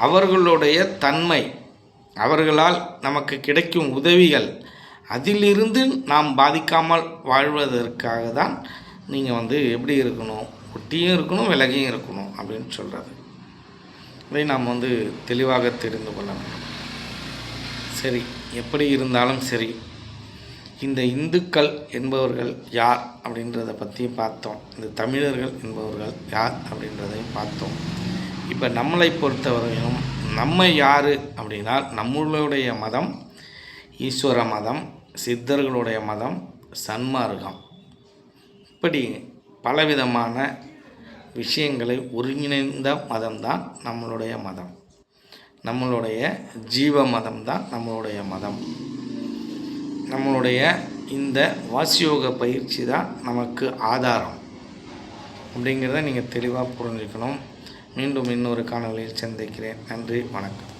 A: அவர்களுடைய தன்மை, அவர்களால் நமக்கு கிடைக்கும் உதவிகள், அதிலிருந்து நாம் பாதிக்காமல் வாழ்வதற்காக தான் நீங்கள் எப்படி இருக்கணும், ஒட்டியும் இருக்கணும், விலகியும் இருக்கணும் அப்படின்னு சொல்கிறது. இதை நாம் தெளிவாக தெரிந்து கொள்ள வேண்டும். சரி, எப்படி இருந்தாலும் சரி, இந்த இந்துக்கள் என்பவர்கள் யார் அப்படின்றத பற்றி பார்த்தோம். இந்த தமிழர்கள் என்பவர்கள் யார் அப்படின்றதையும் பார்த்தோம். இப்போ நம்மளை பொறுத்தவரையும் நம்ம யார் அப்படின்னா, நம்மளுடைய மதம் ஈஸ்வர மதம், சித்தர்களுடைய மதம் சன்மார்க்கம். இப்படி பலவிதமான விஷயங்களை ஒருங்கிணைந்த மதம்தான் நம்மளுடைய மதம். நம்மளுடைய ஜீவ மதம் தான் நம்மளுடைய மதம். நம்மளுடைய இந்த வாசியோக பயிற்சி தான் நமக்கு ஆதாரம் அப்படிங்கிறத நீங்கள் தெளிவாக புரிஞ்சுக்கணும். மீண்டும் இன்னொரு காணொளியில் சந்திக்கிறேன். நன்றி, வணக்கம்.